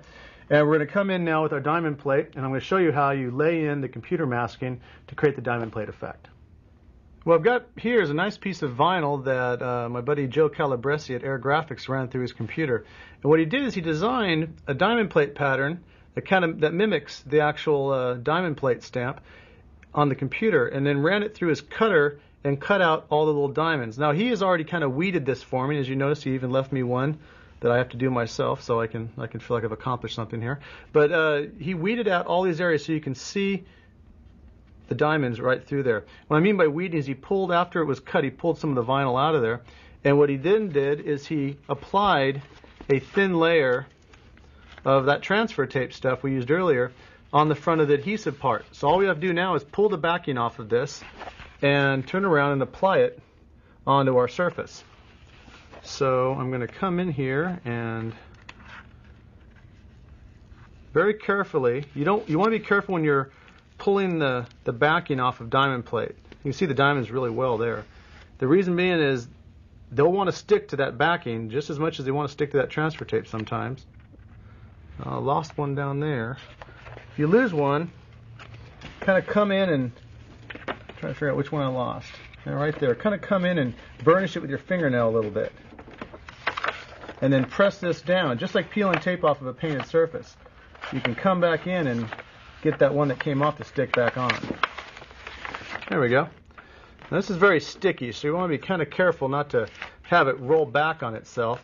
And we're going to come in now with our diamond plate, and I'm going to show you how you lay in the computer masking to create the diamond plate effect. What I've got here is a nice piece of vinyl that my buddy Joe Calabresi at Aerographics ran through his computer. And what he did is he designed a diamond plate pattern that mimics the actual diamond plate stamp on the computer, and then ran it through his cutter and cut out all the little diamonds. Now he has already kind of weeded this for me. As you notice, he even left me one that I have to do myself, so I can feel like I've accomplished something here. But he weeded out all these areas so you can see the diamonds right through there. What I mean by weeding is he pulled, after it was cut, he pulled some of the vinyl out of there. And what he then did is he applied a thin layer of that transfer tape stuff we used earlier on the front of the adhesive part. So all we have to do now is pull the backing off of this and turn around and apply it onto our surface. So I'm going to come in here and very carefully, you want to be careful when you're pulling the backing off of diamond plate. You can see the diamonds really well there. The reason being is they'll want to stick to that backing just as much as they want to stick to that transfer tape sometimes. I lost one down there. If you lose one, kind of come in and try to figure out which one I lost. And right there, kind of come in and burnish it with your fingernail a little bit. And then press this down, just like peeling tape off of a painted surface. You can come back in and get that one that came off to stick back on. There we go. Now, this is very sticky, so you want to be kind of careful not to have it roll back on itself.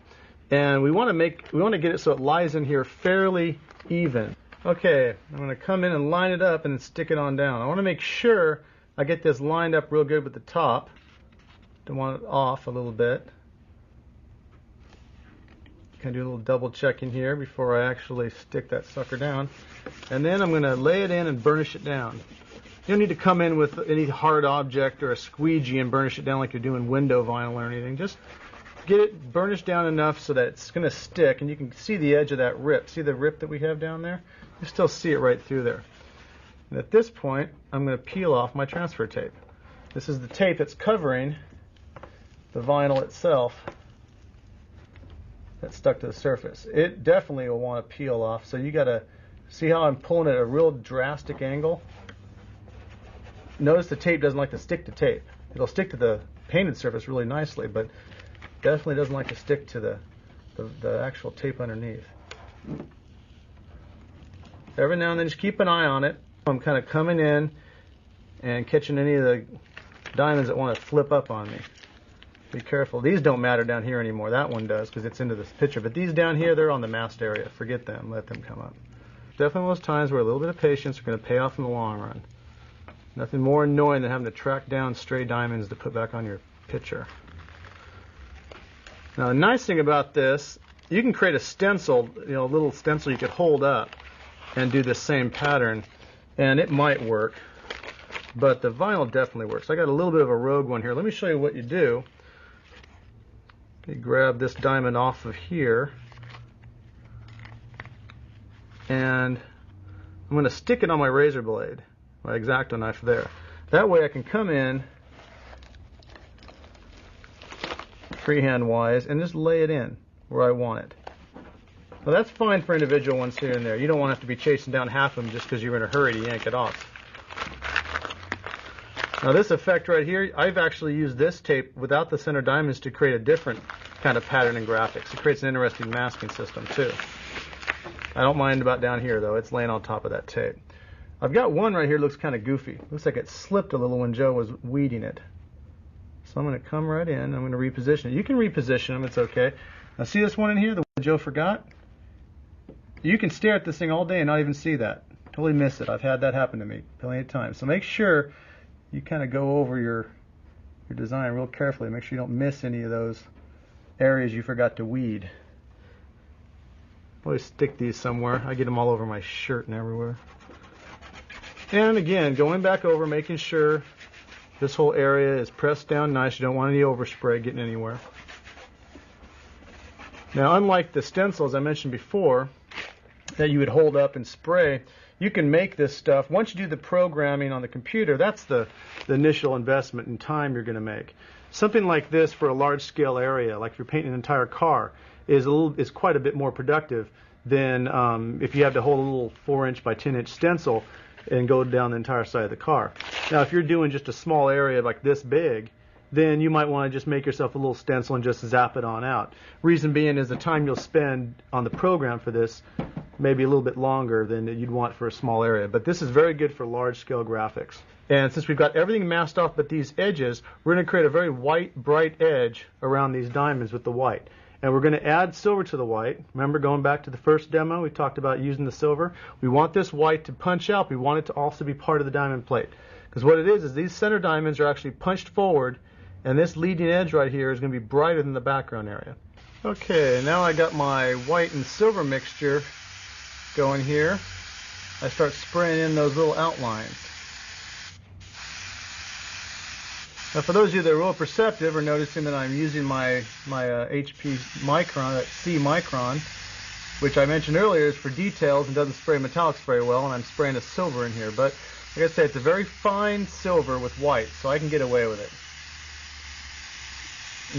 And we want to get it so it lies in here fairly even. Okay, I'm going to come in and line it up and stick it on down. I want to make sure I get this lined up real good with the top. Don't want it off a little bit. Kind of do a little double checking here before I actually stick that sucker down. And then I'm going to lay it in and burnish it down. You don't need to come in with any hard object or a squeegee and burnish it down like you're doing window vinyl or anything. Just get it burnished down enough so that it's going to stick, and you can see the edge of that rip. See the rip that we have down there? You still see it right through there. And at this point, I'm going to peel off my transfer tape. This is the tape that's covering the vinyl itself that's stuck to the surface. It definitely will want to peel off, so you got to see how I'm pulling at a real drastic angle. Notice the tape doesn't like to stick to tape. It'll stick to the painted surface really nicely, but definitely doesn't like to stick to the actual tape underneath. Every now and then just keep an eye on it. I'm kind of coming in and catching any of the diamonds that want to flip up on me. Be careful. These don't matter down here anymore. That one does because it's into this picture. But these down here, they're on the masked area. Forget them. Let them come up. Definitely one of those times where a little bit of patience are going to pay off in the long run. Nothing more annoying than having to track down stray diamonds to put back on your picture. Now, the nice thing about this, you can create a stencil, a little stencil you could hold up and do the same pattern, and it might work, but the vinyl definitely works. I got a little bit of a rogue one here. Let me show you what you do. You grab this diamond off of here, and I'm going to stick it on my razor blade, my X-Acto knife there. That way I can come in freehand wise and just lay it in where I want it. Well, that's fine for individual ones here and there. You don't want to have to be chasing down half of them just because you're in a hurry to yank it off. Now this effect right here, I've actually used this tape without the center diamonds to create a different kind of pattern and graphics. It creates an interesting masking system too. I don't mind about down here though. It's laying on top of that tape. I've got one right here that looks kind of goofy. Looks like it slipped a little when Joe was weeding it. So I'm going to come right in. I'm going to reposition it. You can reposition them. It's okay. Now see this one in here, the one Joe forgot? You can stare at this thing all day and not even see that. Totally miss it. I've had that happen to me plenty of times. So make sure you kind of go over your design real carefully. Make sure you don't miss any of those areas you forgot to weed. Always stick these somewhere. I get them all over my shirt and everywhere. And again, going back over, making sure this whole area is pressed down nice. You don't want any overspray getting anywhere. Now, unlike the stencils I mentioned before that you would hold up and spray, you can make this stuff. Once you do the programming on the computer, that's the initial investment in time you're going to make. Something like this for a large-scale area, like if you're painting an entire car, is quite a bit more productive than if you have to hold a little 4-inch by 10-inch stencil and go down the entire side of the car. Now, if you're doing just a small area like this big, then you might want to just make yourself a little stencil and just zap it on out. Reason being is the time you'll spend on the program for this may be a little bit longer than you'd want for a small area. But this is very good for large-scale graphics. And since we've got everything masked off but these edges, we're going to create a very white, bright edge around these diamonds with the white. And we're going to add silver to the white. Remember, going back to the first demo, we talked about using the silver. We want this white to punch out. We want it to also be part of the diamond plate. Because what it is these center diamonds are actually punched forward, and this leading edge right here is going to be brighter than the background area. Okay, now I got my white and silver mixture going here. I start spraying in those little outlines. Now, for those of you that are real perceptive are noticing that I'm using my HP Micron, that C Micron, which I mentioned earlier is for details and doesn't spray metallics very well, and I'm spraying a silver in here. But like I said, it's a very fine silver with white, so I can get away with it.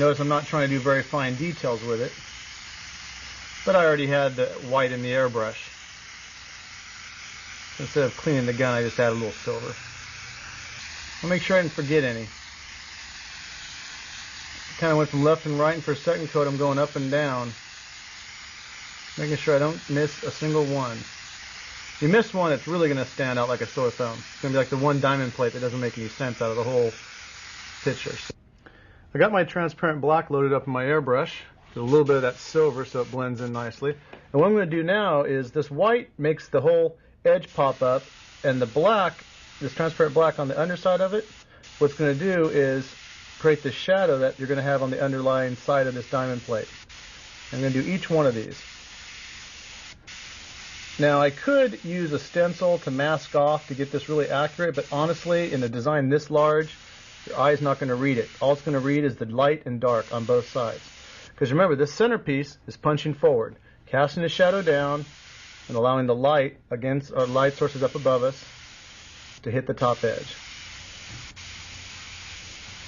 Notice I'm not trying to do very fine details with it, but I already had the white in the airbrush. Instead of cleaning the gun, I just add a little silver. I'll make sure I didn't forget any. Kind of went from left and right, and for a second coat I'm going up and down, making sure I don't miss a single one. If you miss one, it's really going to stand out like a sore thumb. It's going to be like the one diamond plate that doesn't make any sense out of the whole picture. I got my transparent black loaded up in my airbrush, with a little bit of that silver so it blends in nicely. And what I'm going to do now is this white makes the whole edge pop up, and the black, this transparent black on the underside of it, what's going to do is create the shadow that you're going to have on the underlying side of this diamond plate. I'm going to do each one of these. Now I could use a stencil to mask off to get this really accurate, but honestly, in a design this large, your eye's not going to read it. All it's going to read is the light and dark on both sides. Because remember, this centerpiece is punching forward, casting the shadow down, and allowing the light against our light sources up above us to hit the top edge.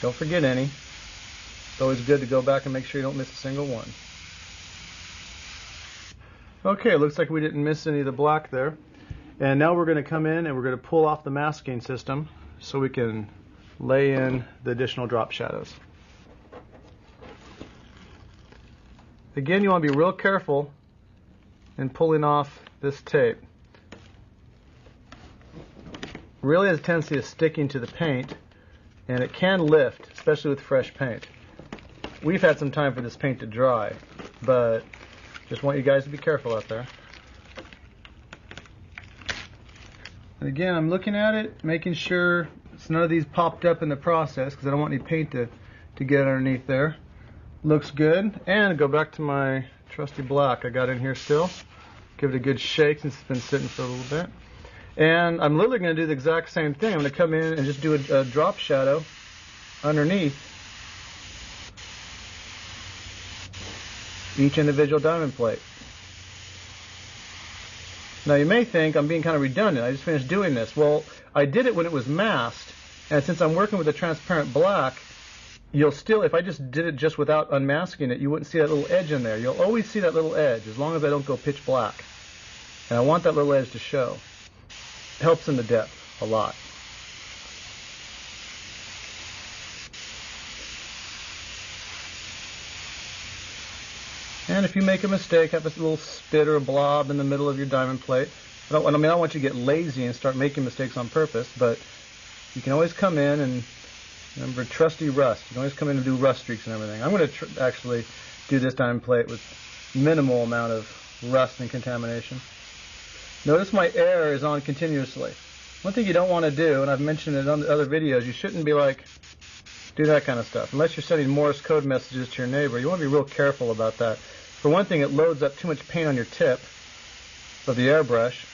Don't forget any. It's always good to go back and make sure you don't miss a single one. Okay, it looks like we didn't miss any of the black there. And now we're going to come in and we're going to pull off the masking system so we can lay in the additional drop shadows. Again, you want to be real careful in pulling off this tape. Really has a tendency of sticking to the paint, and it can lift, especially with fresh paint. We've had some time for this paint to dry, but just want you guys to be careful out there. And again, I'm looking at it, making sure none of these popped up in the process because I don't want any paint to get underneath there. Looks good. And go back to my trusty black I got in here still. Give it a good shake since it's been sitting for a little bit. And I'm literally going to do the exact same thing. I'm going to come in and just do a drop shadow underneath each individual diamond plate. Now you may think I'm being kind of redundant. I just finished doing this. Well, I did it when it was masked, and since I'm working with a transparent black, you'll still, if I just did it just without unmasking it, you wouldn't see that little edge in there. You'll always see that little edge as long as I don't go pitch black. And I want that little edge to show. It helps in the depth a lot. And if you make a mistake, have this little spit or a blob in the middle of your diamond plate. I don't want you to get lazy and start making mistakes on purpose, but you can always come in and remember trusty rust. You can always come in and do rust streaks and everything. I'm going to actually do this diamond plate with minimal amount of rust and contamination. Notice my air is on continuously. One thing you don't want to do, and I've mentioned it on the other videos, you shouldn't be like, do that kind of stuff. Unless you're sending Morse code messages to your neighbor, you want to be real careful about that. For one thing, it loads up too much paint on your tip of the airbrush,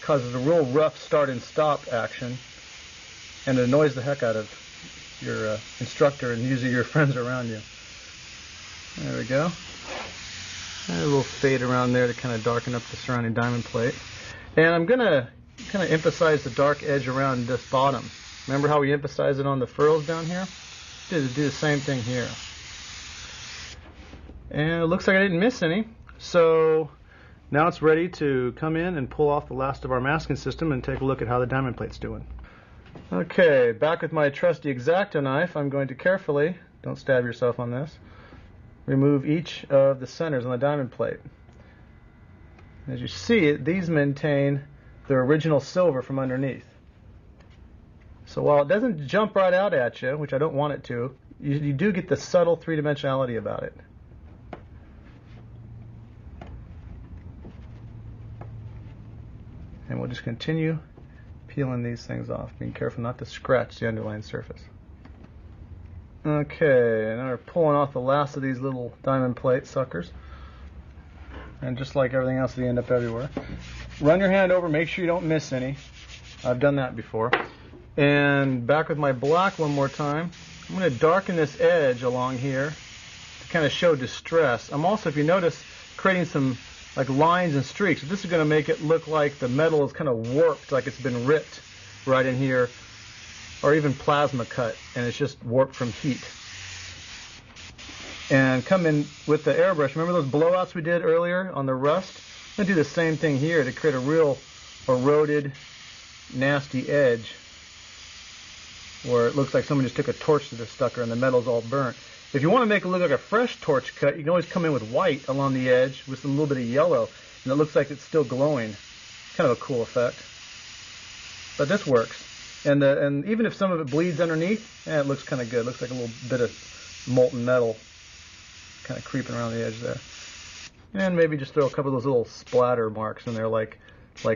causes a real rough start and stop action, and it annoys the heck out of your instructor and usually your friends around you. There we go. And a little fade around there to kind of darken up the surrounding diamond plate. And I'm going to kind of emphasize the dark edge around this bottom. Remember how we emphasize it on the furrows down here? Do the same thing here. And it looks like I didn't miss any. So now it's ready to come in and pull off the last of our masking system and take a look at how the diamond plate's doing. Okay, back with my trusty X-Acto knife, I'm going to carefully, don't stab yourself on this, remove each of the centers on the diamond plate. As you see, these maintain their original silver from underneath. So while it doesn't jump right out at you, which I don't want it to, you do get the subtle three-dimensionality about it. And we'll just continue peeling these things off, being careful not to scratch the underlying surface. Okay, now we're pulling off the last of these little diamond plate suckers. And just like everything else, they end up everywhere. Run your hand over, make sure you don't miss any. I've done that before. And back with my black one more time. I'm going to darken this edge along here to kind of show distress. I'm also, if you notice, creating some like lines and streaks. This is going to make it look like the metal is kind of warped, like it's been ripped right in here, or even plasma cut, and it's just warped from heat. And come in with the airbrush. Remember those blowouts we did earlier on the rust? I'm going to do the same thing here to create a real eroded, nasty edge where it looks like somebody just took a torch to the sucker and the metal's all burnt. If you want to make it look like a fresh torch cut, you can always come in with white along the edge with a little bit of yellow, and it looks like it's still glowing. Kind of a cool effect. But this works. And even if some of it bleeds underneath, it looks kind of good. It looks like a little bit of molten metal kind of creeping around the edge there. And maybe just throw a couple of those little splatter marks in there like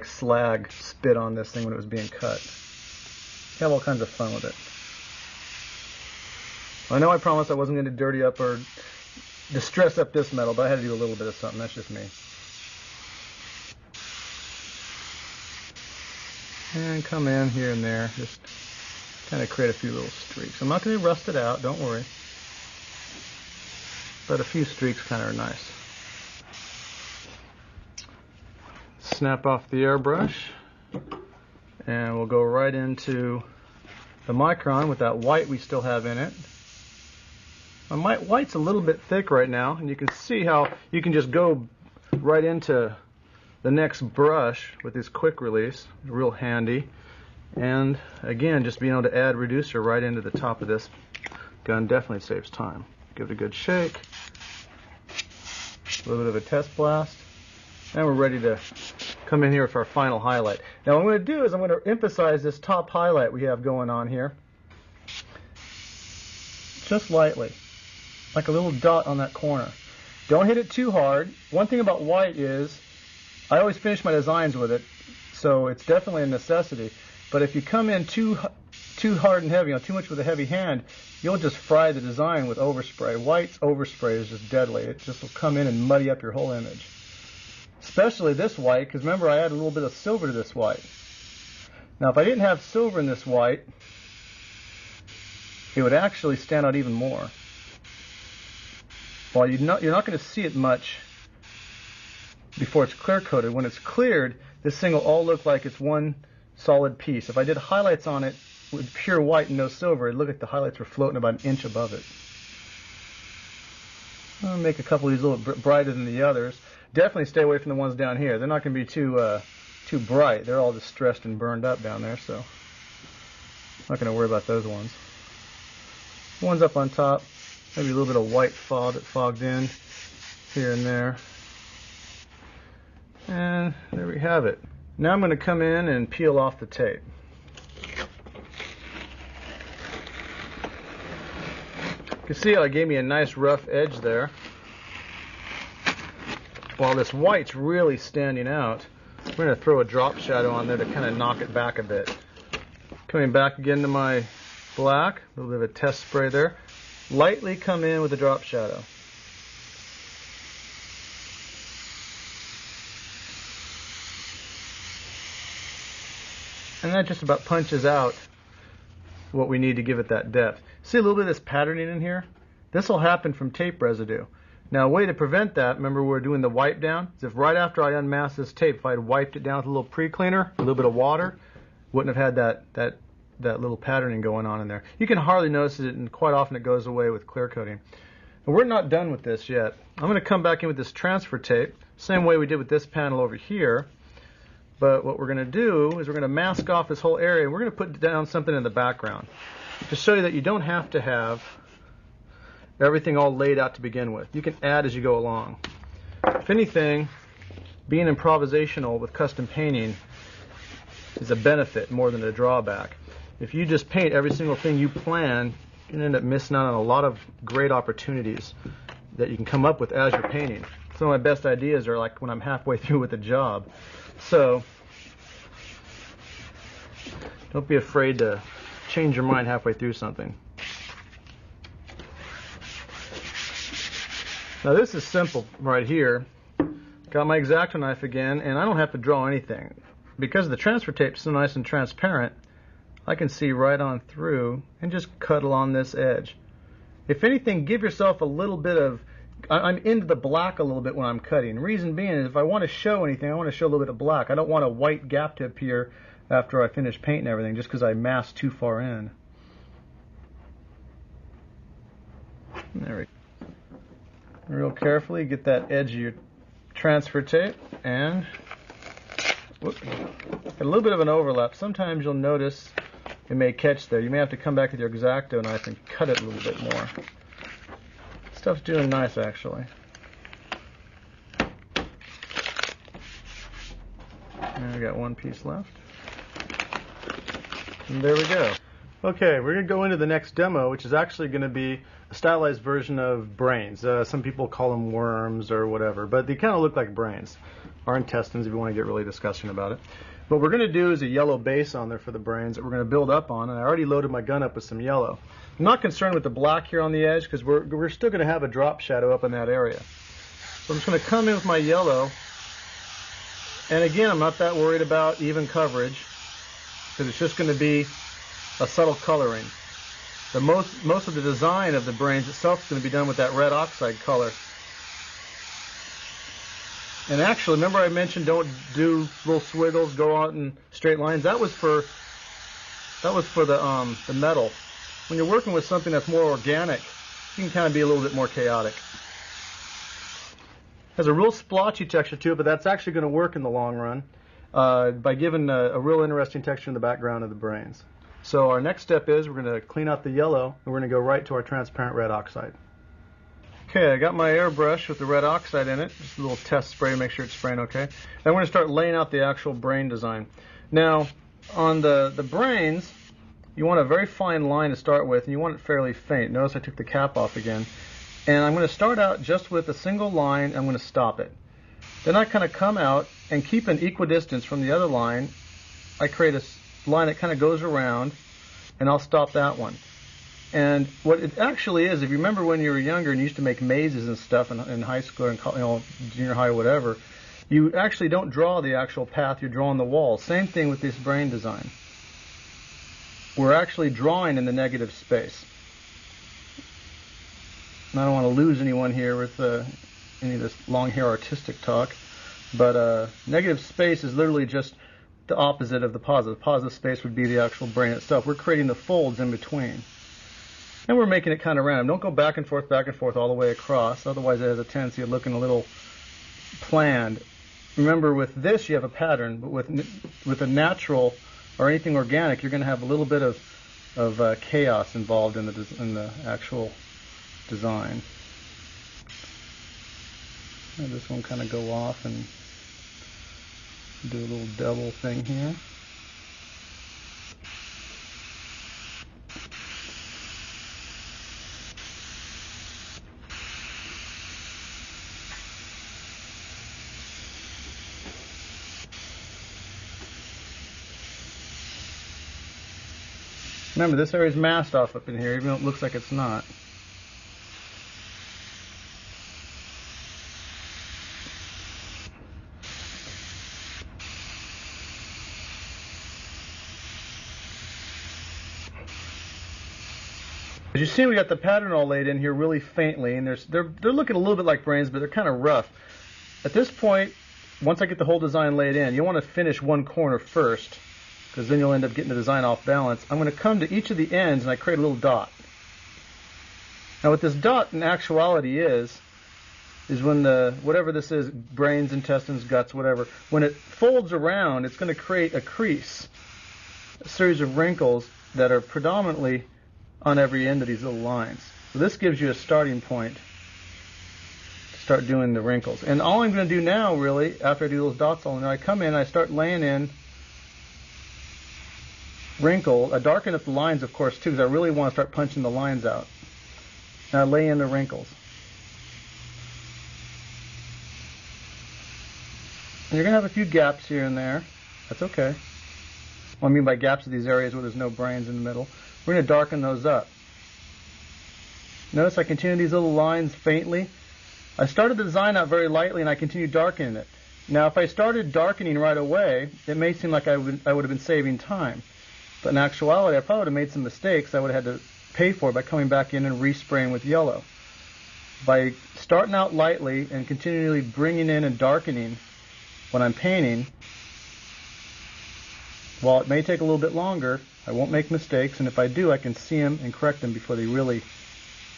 slag spit on this thing when it was being cut. Have all kinds of fun with it. I know I promised I wasn't going to dirty up or distress up this metal, but I had to do a little bit of something. That's just me. and come in here and there, just kind of create a few little streaks. I'm not going to rust it out, don't worry, but a few streaks kind of are nice. Snap off the airbrush, and we'll go right into the micron with that white we still have in it. My white's a little bit thick right now, and you can see how you can just go right into the next brush with this quick release. Real handy. And again, just being able to add reducer right into the top of this gun definitely saves time. Give it a good shake, a little bit of a test blast, and we're ready to come in here with our final highlight. Now what I'm going to do is I'm going to emphasize this top highlight we have going on here just lightly, like a little dot on that corner. Don't hit it too hard. One thing about white is I always finish my designs with it, so it's definitely a necessity. But if you come in too hard and heavy, too much with a heavy hand, you'll just fry the design with overspray. White's overspray is just deadly. It just will come in and muddy up your whole image. Especially this white, because remember I added a little bit of silver to this white. Now if I didn't have silver in this white, it would actually stand out even more. Well, you're not going to see it much before it's clear coated. When it's cleared, this thing will all look like it's one solid piece. If I did highlights on it with pure white and no silver, it'd look like the highlights were floating about an inch above it. I'll make a couple of these a little brighter than the others. Definitely stay away from the ones down here. They're not going to be too bright. They're all distressed and burned up down there, so I'm not going to worry about those ones. Ones up on top, maybe a little bit of white fogged in here and there. And there we have it. Now I'm going to come in and peel off the tape. You can see how it gave me a nice rough edge there. While this white's really standing out, I'm going to throw a drop shadow on there to kind of knock it back a bit. Coming back again to my black, a little bit of a test spray there. Lightly come in with a drop shadow. And that just about punches out what we need to give it that depth. See a little bit of this patterning in here? This will happen from tape residue. Now a way to prevent that, remember we're doing the wipe down, is if right after I unmasked this tape, if I had wiped it down with a little pre-cleaner, a little bit of water, wouldn't have had that little patterning going on in there. You can hardly notice it, and quite often it goes away with clear coating. And we're not done with this yet. I'm going to come back in with this transfer tape, same way we did with this panel over here. But what we're going to do is we're going to mask off this whole area, and we're going to put down something in the background to show you that you don't have to have everything all laid out to begin with. You can add as you go along. If anything, being improvisational with custom painting is a benefit more than a drawback. If you just paint every single thing you plan, you can end up missing out on a lot of great opportunities that you can come up with as you're painting. Some of my best ideas are like when I'm halfway through with a job. So don't be afraid to change your mind halfway through something. Now this is simple right here. Got my X-Acto knife again, and I don't have to draw anything. Because the transfer tape is so nice and transparent, I can see right on through and just cut along this edge. If anything, give yourself a little bit of, I'm into the black a little bit when I'm cutting. Reason being is if I want to show anything, I want to show a little bit of black. I don't want a white gap to appear after I finish painting everything just because I masked too far in. There we go. Real carefully get that edge of your transfer tape and whoop, get a little bit of an overlap. Sometimes you'll notice it may catch there. You may have to come back with your X-Acto knife and cut it a little bit more. Stuff's doing nice actually. And I got one piece left. And there we go. Okay, we're going to go into the next demo, which is actually going to be a stylized version of brains. Some people call them worms or whatever, but they kind of look like brains. Or intestines if you want to get really disgusting about it. What we're going to do is a yellow base on there for the brains that we're going to build up on, and I already loaded my gun up with some yellow. I'm not concerned with the black here on the edge because we're still going to have a drop shadow up in that area. So I'm just going to come in with my yellow, and again I'm not that worried about even coverage. because it's just going to be a subtle coloring. The most of the design of the brains itself is going to be done with that red oxide color. And actually, remember I mentioned don't do little swiggles, go out in straight lines. That was for the metal. When you're working with something that's more organic, you can kind of be a little bit more chaotic. Has a real splotchy texture to it, but that's actually going to work in the long run by giving a real interesting texture in the background of the brains. So our next step is we're going to clean out the yellow, and we're going to go right to our transparent red oxide. Okay, I got my airbrush with the red oxide in it, just a little test spray to make sure it's spraying okay. And I'm going to start laying out the actual brain design. Now, on the brains, you want a very fine line to start with, and you want it fairly faint. Notice I took the cap off again. And I'm going to start out just with a single line, and I'm going to stop it. Then I kind of come out and keep an equidistance from the other line. I create a line that kind of goes around, and I'll stop that one. And what it actually is, if you remember when you were younger and you used to make mazes and stuff in high school and junior high or whatever, you actually don't draw the actual path, you're drawing the wall. Same thing with this brain design. We're actually drawing in the negative space. And I don't want to lose anyone here with any of this long hair artistic talk, but negative space is literally just the opposite of the positive. Positive space would be the actual brain itself. We're creating the folds in between. And we're making it kind of random. Don't go back and forth all the way across. Otherwise it has a tendency of looking a little planned. Remember, with this you have a pattern, but with a natural or anything organic, you're going to have a little bit of chaos involved in the actual design. Let this one kind of go off and do a little double thing here. Remember, this area is masked off up in here, even though it looks like it's not. As you see, we got the pattern all laid in here really faintly, and they're looking a little bit like brains, but they're kind of rough. At this point, once I get the whole design laid in, you want to finish one corner first, because then you'll end up getting the design off balance. I'm going to come to each of the ends and I create a little dot. Now what this dot in actuality is when whatever this is, brains, intestines, guts, whatever, when it folds around, it's going to create a crease, a series of wrinkles that are predominantly on every end of these little lines. So this gives you a starting point to start doing the wrinkles. And all I'm going to do now, really, after I do those dots all in there, I come in and I start laying in wrinkle. I darken up the lines, of course, too, because I really want to start punching the lines out. And I lay in the wrinkles. And you're going to have a few gaps here and there. That's okay. What I mean by gaps are these areas where there's no brains in the middle. We're going to darken those up. Notice I continue these little lines faintly. I started the design out very lightly and I continue darkening it. Now if I started darkening right away, it may seem like I would have been saving time. But in actuality, I probably would have made some mistakes I would have had to pay for by coming back in and respraying with yellow. By starting out lightly and continually bringing in and darkening when I'm painting, while it may take a little bit longer, I won't make mistakes, and if I do, I can see them and correct them before they really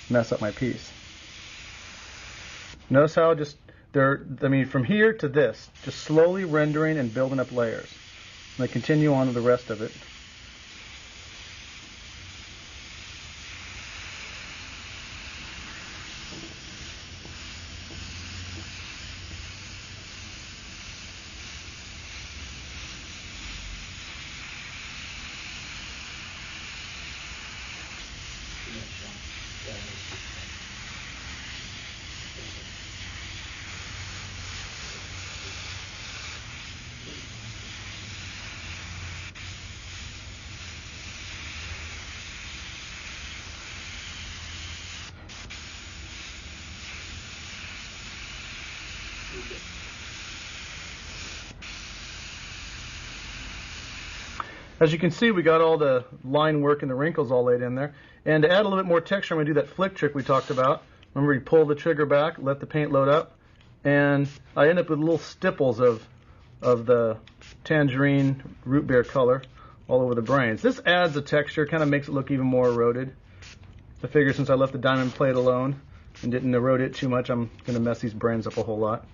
mess up my piece. Notice how from here to this, just slowly rendering and building up layers. And I continue on to the rest of it. As you can see, we got all the line work and the wrinkles all laid in there. And to add a little bit more texture, I'm going to do that flick trick we talked about. Remember, you pull the trigger back, let the paint load up, and I end up with little stipples of the tangerine root beer color all over the brains. This adds a texture, kind of makes it look even more eroded. I figure since I left the diamond plate alone and didn't erode it too much, I'm going to mess these brains up a whole lot.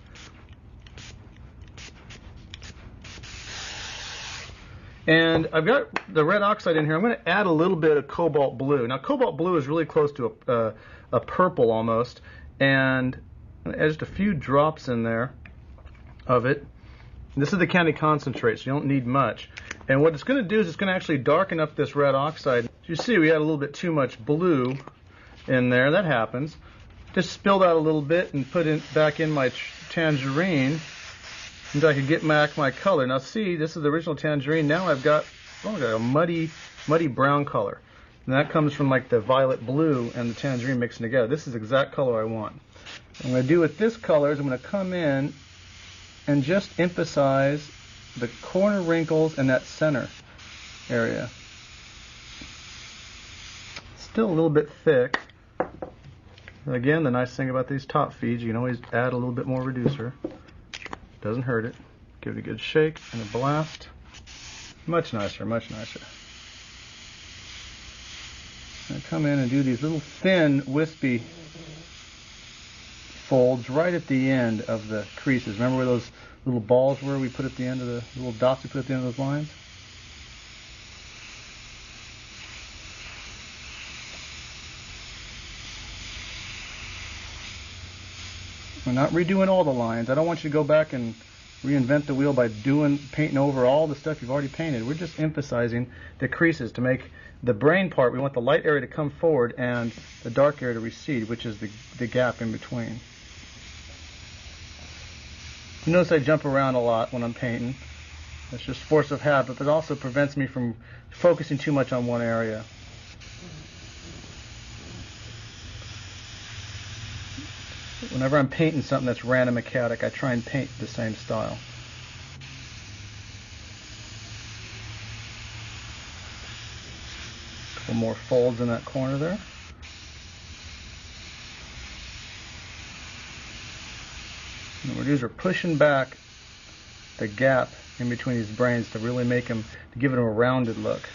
And I've got the red oxide in here. I'm going to add a little bit of cobalt blue. Now, cobalt blue is really close to a purple almost, and I'm going to add just a few drops in there of it. This is the candy concentrate, so you don't need much. And what it's going to do is it's going to actually darken up this red oxide. As you see, we had a little bit too much blue in there. That happens. Just spilled out a little bit and put it back in my tangerine until I could get back my color. Now see, this is the original tangerine. Now I've got a muddy brown color. And that comes from like the violet blue and the tangerine mixing together. This is the exact color I want. What I'm going to do with this color is I'm going to come in and just emphasize the corner wrinkles and that center area. Still a little bit thick. Again, the nice thing about these top feeds, you can always add a little bit more reducer. Doesn't hurt it. Give it a good shake and a blast. Much nicer, much nicer. I come in and do these little thin, wispy folds right at the end of the creases. Remember where those little balls were we put at the end of the little dots we put at the end of those lines? We're not redoing all the lines. I don't want you to go back and reinvent the wheel by painting over all the stuff you've already painted. We're just emphasizing the creases to make the brain part. We want the light area to come forward and the dark area to recede, which is the gap in between. You notice I jump around a lot when I'm painting. That's just force of habit, but it also prevents me from focusing too much on one area. Whenever I'm painting something that's random mechanic, I try and paint the same style. A couple more folds in that corner there. And what we're doing is we're pushing back the gap in between these brains to really make them, to give them a rounded look.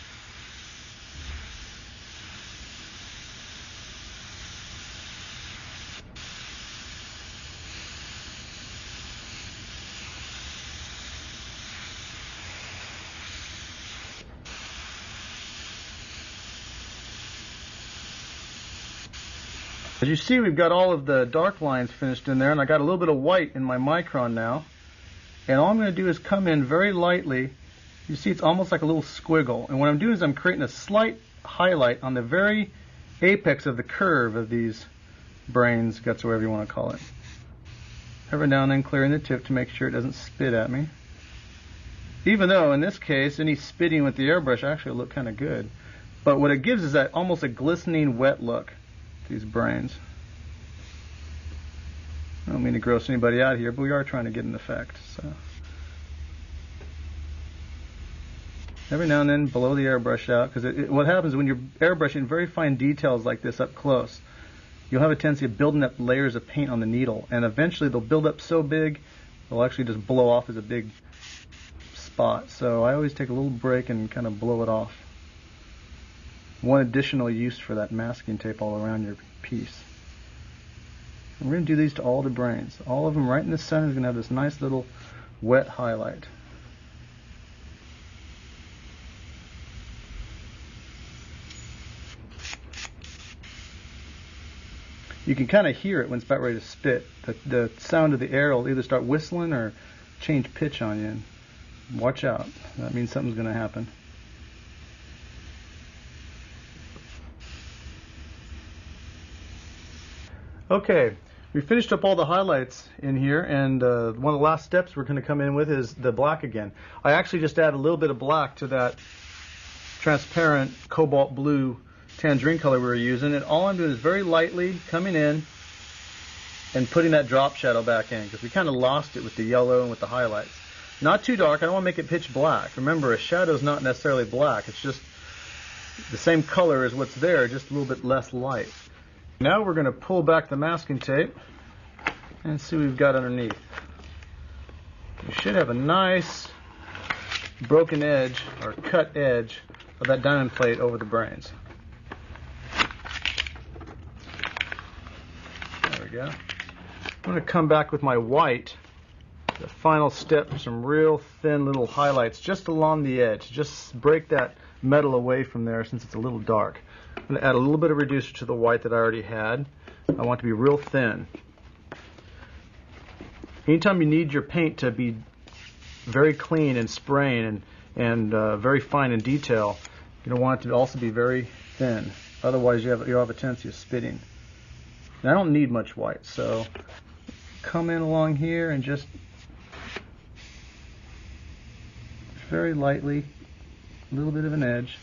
As you see, we've got all of the dark lines finished in there, and I got a little bit of white in my micron now. And all I'm going to do is come in very lightly. You see, it's almost like a little squiggle. And what I'm doing is I'm creating a slight highlight on the very apex of the curve of these brains, guts, or whatever you want to call it. Every now and then clearing the tip to make sure it doesn't spit at me. Even though, in this case, any spitting with the airbrush actually will look kind of good. But what it gives is that almost a glistening, wet look. These brains. I don't mean to gross anybody out here, but we are trying to get an effect. So every now and then blow the airbrush out, because what happens when you're airbrushing very fine details like this up close, you'll have a tendency of building up layers of paint on the needle, and eventually they'll build up so big they'll actually just blow off as a big spot. So I always take a little break and kind of blow it off. One additional use for that masking tape all around your piece. And we're going to do these to all the brains. All of them right in the center is going to have this nice little wet highlight. You can kind of hear it when it's about ready to spit. The sound of the air will either start whistling or change pitch on you. And watch out. That means something's going to happen. Okay, we finished up all the highlights in here, and one of the last steps we're going to come in with is the black again. I actually just add a little bit of black to that transparent cobalt blue tangerine color we were using, and all I'm doing is very lightly coming in and putting that drop shadow back in, because we kind of lost it with the yellow and with the highlights. Not too dark. I don't want to make it pitch black. Remember, a shadow is not necessarily black. It's just the same color as what's there, just a little bit less light. Now we're going to pull back the masking tape and see what we've got underneath. You should have a nice broken edge or cut edge of that diamond plate over the brains. There we go. I'm going to come back with my white, the final step for some real thin little highlights just along the edge. Just break that metal away from there since it's a little dark. I'm going to add a little bit of reducer to the white that I already had. I want it to be real thin. Anytime you need your paint to be very clean and spraying and very fine in detail, you don't want it to also be very thin. Otherwise, you'll have a tendency of spitting. And I don't need much white, so come in along here and just very lightly, a little bit of an edge.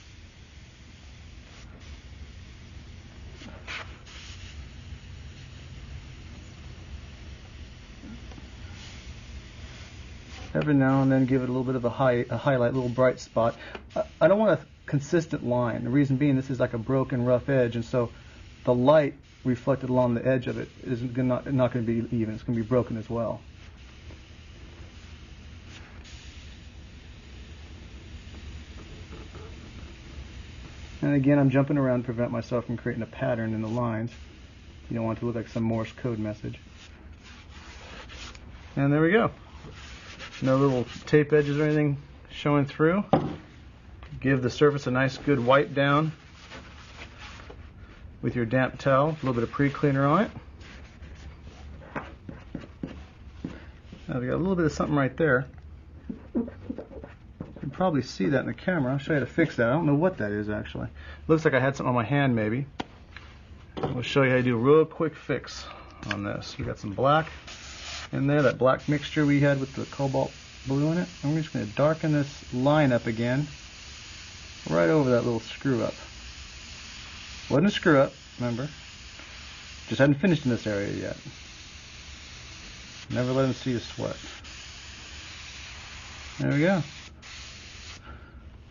Every now and then give it a little bit of a highlight, a little bright spot. I don't want a consistent line. The reason being this is like a broken, rough edge, and so the light reflected along the edge of it is not going to be even. It's going to be broken as well. And again, I'm jumping around to prevent myself from creating a pattern in the lines. You don't want it to look like some Morse code message. And there we go. No little tape edges or anything showing through. Give the surface a nice good wipe down with your damp towel. A little bit of pre-cleaner on it. Now we got a little bit of something right there. You can probably see that in the camera. I'll show you how to fix that. I don't know what that is actually. Looks like I had something on my hand maybe. We'll show you how to do a real quick fix on this. We got some black in there, that black mixture we had with the cobalt blue in it. And we're just going to darken this line up again, right over that little screw up. Wasn't a screw up, remember? Just hadn't finished in this area yet. Never let them see you sweat. There we go.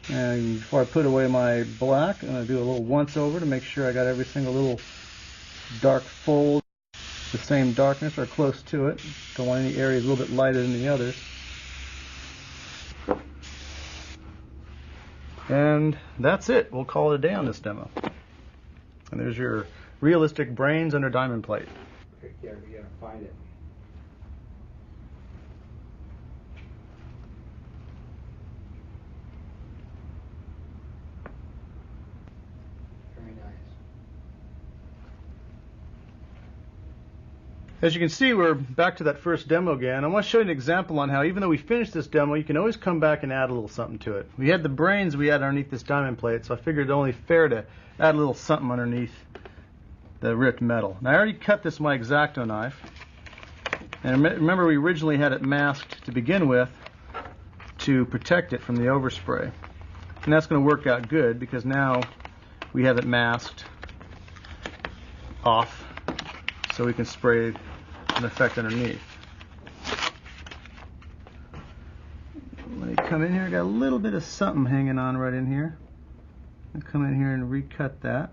And before I put away my black, I'm going to do a little once over to make sure I got every single little dark fold the same darkness or close to it. Don't want any areas a little bit lighter than the others. And that's it. We'll call it a day on this demo. And there's your realistic brains under diamond plate. Yeah, we gotta find it. Very nice. As you can see, we're back to that first demo again. I want to show you an example on how, even though we finished this demo, you can always come back and add a little something to it. We had the brains we had underneath this diamond plate, so I figured it only fair to add a little something underneath the ripped metal. Now, I already cut this with my X-Acto knife. And remember, we originally had it masked to begin with to protect it from the overspray. And that's going to work out good because now we have it masked off so we can spray an effect underneath. Let me come in here. I got a little bit of something hanging on right in here. I'll come in here and recut that.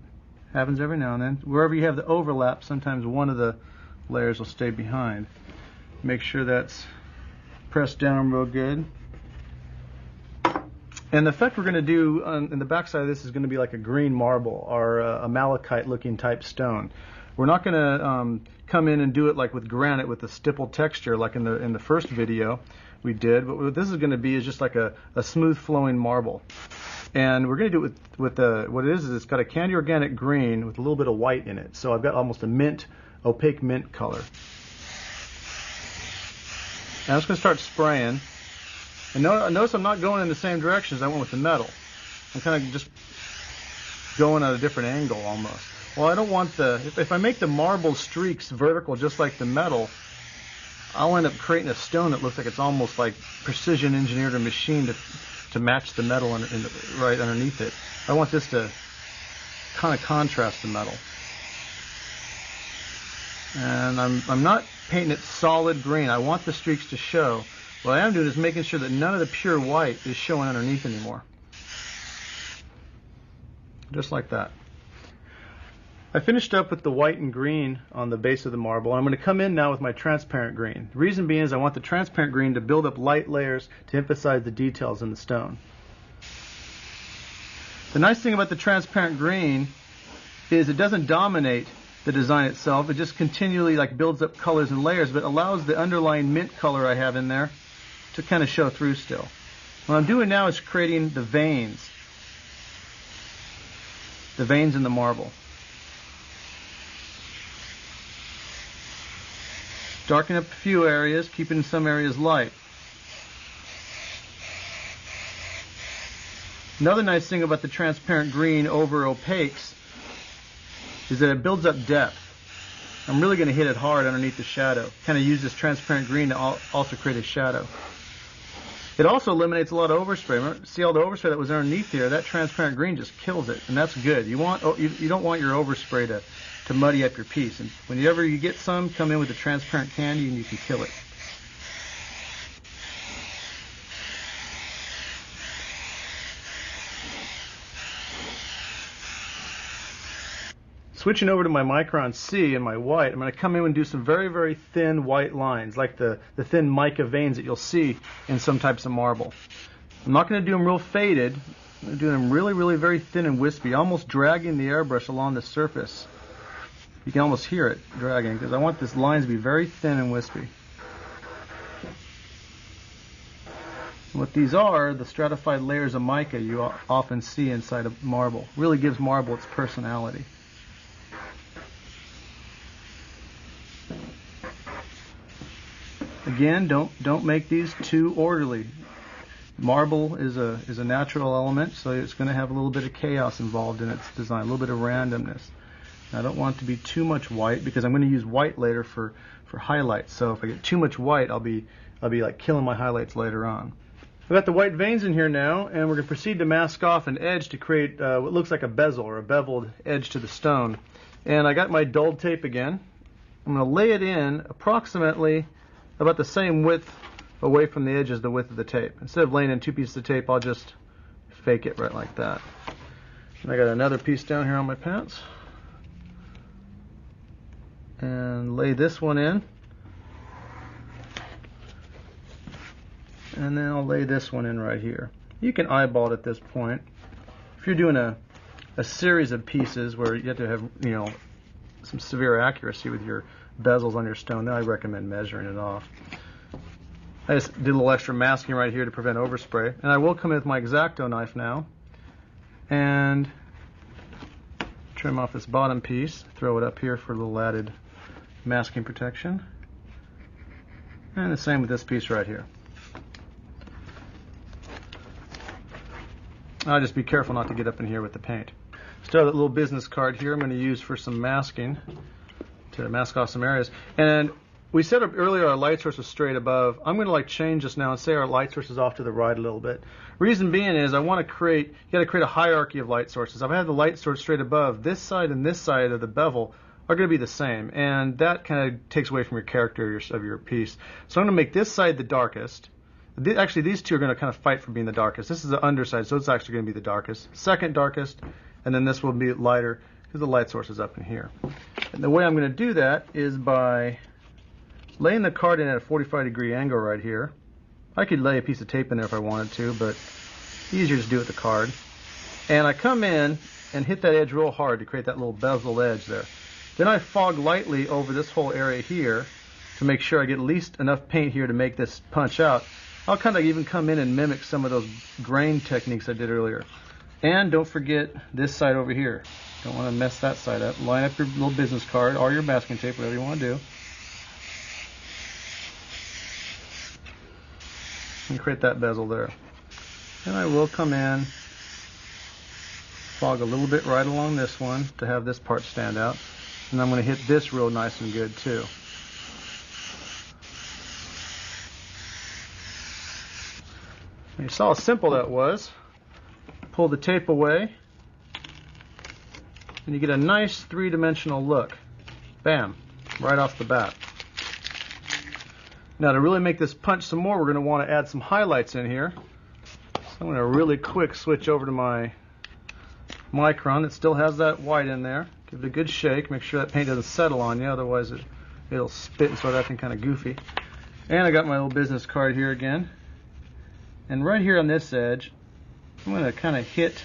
Happens every now and then. Wherever you have the overlap, sometimes one of the layers will stay behind. Make sure that's pressed down real good. And the effect we're going to do in the backside of this is going to be like a green marble or a malachite looking type stone. We're not going to come in and do it like with granite with the stippled texture like in the first video we did. But what this is going to be is just like a smooth flowing marble. And we're going to do it with what it is it's got a candy organic green with a little bit of white in it. So I've got almost a mint, opaque mint color. And I'm just going to start spraying. And notice I'm not going in the same direction as I went with the metal. I'm kind of just going at a different angle almost. Well, I don't want if I make the marble streaks vertical just like the metal, I'll end up creating a stone that looks like it's almost like precision engineered or machined to match the metal right underneath it. I want this to kind of contrast the metal. And I'm not painting it solid green. I want the streaks to show, What I am doing is making sure that none of the pure white is showing underneath anymore. Just like that. I finished up with the white and green on the base of the marble. I'm going to come in now with my transparent green. The reason being is I want the transparent green to build up light layers to emphasize the details in the stone. The nice thing about the transparent green is it doesn't dominate the design itself. It just continually builds up colors and layers, but allows the underlying mint color I have in there to kind of show through still. What I'm doing now is creating the veins in the marble. Darken up a few areas, keeping some areas light. Another nice thing about the transparent green over opaques is that it builds up depth. I'm really going to hit it hard underneath the shadow. Kind of use this transparent green to also create a shadow. It also eliminates a lot of overspray. Remember, see all the overspray that was underneath here? That transparent green just kills it, and that's good. You don't want your overspray to muddy up your piece. And whenever you get some, come in with a transparent candy and you can kill it. Switching over to my Micron C and my white, I'm going to come in and do some very, very thin white lines, like the thin mica veins that you'll see in some types of marble. I'm not going to do them real faded. I'm going to do them really, really very thin and wispy, almost dragging the airbrush along the surface. You can almost hear it dragging because I want these lines to be very thin and wispy. What these are, the stratified layers of mica you often see inside of marble. Really gives marble its personality. Again, don't make these too orderly. Marble is a natural element, so it's going to have a little bit of chaos involved in its design, a little bit of randomness. I don't want it to be too much white because I'm going to use white later for highlights. So if I get too much white, I'll be like killing my highlights later on. I've got the white veins in here now, and we're going to proceed to mask off an edge to create what looks like a bezel or a beveled edge to the stone. And I got my dulled tape again. I'm going to lay it in approximately about the same width away from the edge as the width of the tape. Instead of laying in two pieces of tape, I'll just fake it right like that. And I got another piece down here on my pants. And lay this one in. And then I'll lay this one in right here. You can eyeball it at this point. If you're doing a series of pieces where you have to have, some severe accuracy with your bezels on your stone, then I recommend measuring it off. I just did a little extra masking right here to prevent overspray. And I will come in with my X-Acto knife now and trim off this bottom piece, throw it up here for a little added masking protection. And the same with this piece right here. I'll just be careful not to get up in here with the paint. Still have that little business card here I'm going to use for some masking to mask off some areas. And we set up earlier our light source was straight above. I'm going to change this now and say our light source is off to the right a little bit. Reason being is I want to create, you got to create a hierarchy of light sources. If I have the light source straight above, this side and this side of the bevel are going to be the same, and that kind of takes away from your character of your piece. So I'm going to make this side the darkest. Actually, these two are going to kind of fight for being the darkest. This is the underside, so it's actually going to be the darkest. Second darkest, and then this will be lighter because the light source is up in here. And the way I'm going to do that is by laying the card in at a 45-degree angle right here. I could lay a piece of tape in there if I wanted to, but easier to do with the card. And I come in and hit that edge real hard to create that little beveled edge there. Then I fog lightly over this whole area here to make sure I get at least enough paint here to make this punch out. I'll kind of even come in and mimic some of those grain techniques I did earlier. And don't forget this side over here. Don't want to mess that side up. Line up your little business card or your masking tape, whatever you want to do. And create that bezel there. And I will come in, fog a little bit right along this one to have this part stand out. And I'm going to hit this real nice and good too. And you saw how simple that was. Pull the tape away, and you get a nice three-dimensional look. Bam, right off the bat. Now to really make this punch some more, we're going to want to add some highlights in here. So I'm going to really quick switch over to my Micron. It still has that white in there. Give it a good shake. Make sure that paint doesn't settle on you, otherwise it'll spit and start acting kind of goofy. And I got my little business card here again. And right here on this edge, I'm going to kind of hit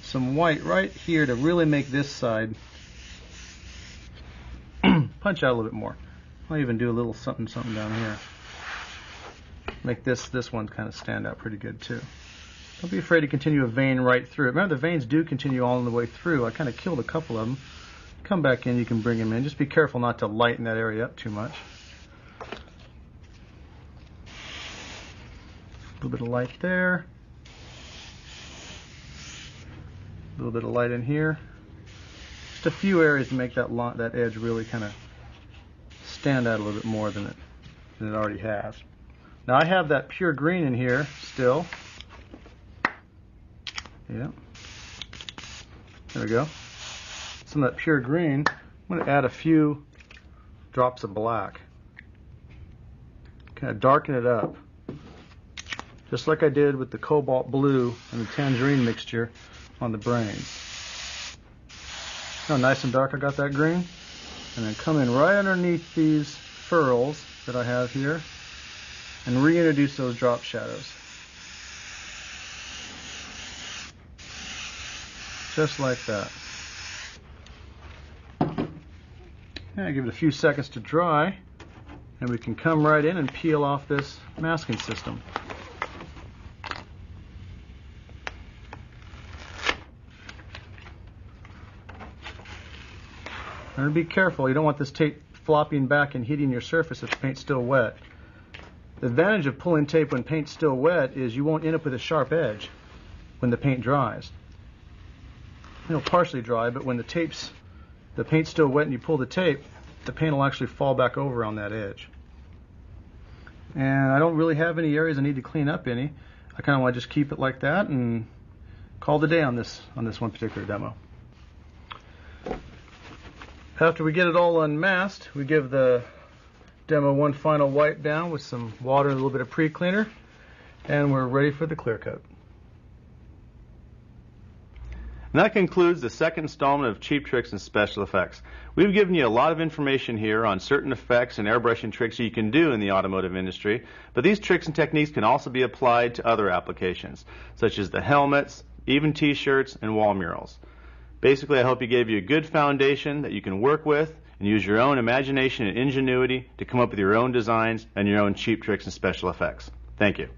some white right here to really make this side punch out a little bit more. I'll even do a little something down here. Make this one kind of stand out pretty good too. Don't be afraid to continue a vein right through it. Remember, the veins do continue all the way through. I kind of killed a couple of them. Come back in, you can bring them in. Just be careful not to lighten that area up too much. A little bit of light there. A little bit of light in here. Just a few areas to make that edge really kind of stand out a little bit more than it already has. Now I have that pure green in here still. Yeah. There we go. Some of that pure green. I'm going to add a few drops of black. Kind of darken it up. Just like I did with the cobalt blue and the tangerine mixture on the brains. How nice and dark I got that green. And then come in right underneath these furrows that I have here and reintroduce those drop shadows. Just like that. And give it a few seconds to dry, and we can come right in and peel off this masking system. And be careful, you don't want this tape flopping back and hitting your surface if the paint's still wet. The advantage of pulling tape when paint's still wet is you won't end up with a sharp edge when the paint dries. It'll partially dry, but when the paint's still wet and you pull the tape, the paint will actually fall back over on that edge. And I don't really have any areas I need to clean up any. I kind of want to just keep it like that and call the day on this one particular demo. After we get it all unmasked, we give the demo one final wipe down with some water and a little bit of pre-cleaner, and we're ready for the clear coat. And that concludes the second installment of Cheap Tricks and Special Effects. We've given you a lot of information here on certain effects and airbrushing tricks you can do in the automotive industry, but these tricks and techniques can also be applied to other applications, such as the helmets, even t-shirts, and wall murals. Basically, I hope he gave you a good foundation that you can work with and use your own imagination and ingenuity to come up with your own designs and your own cheap tricks and special effects. Thank you.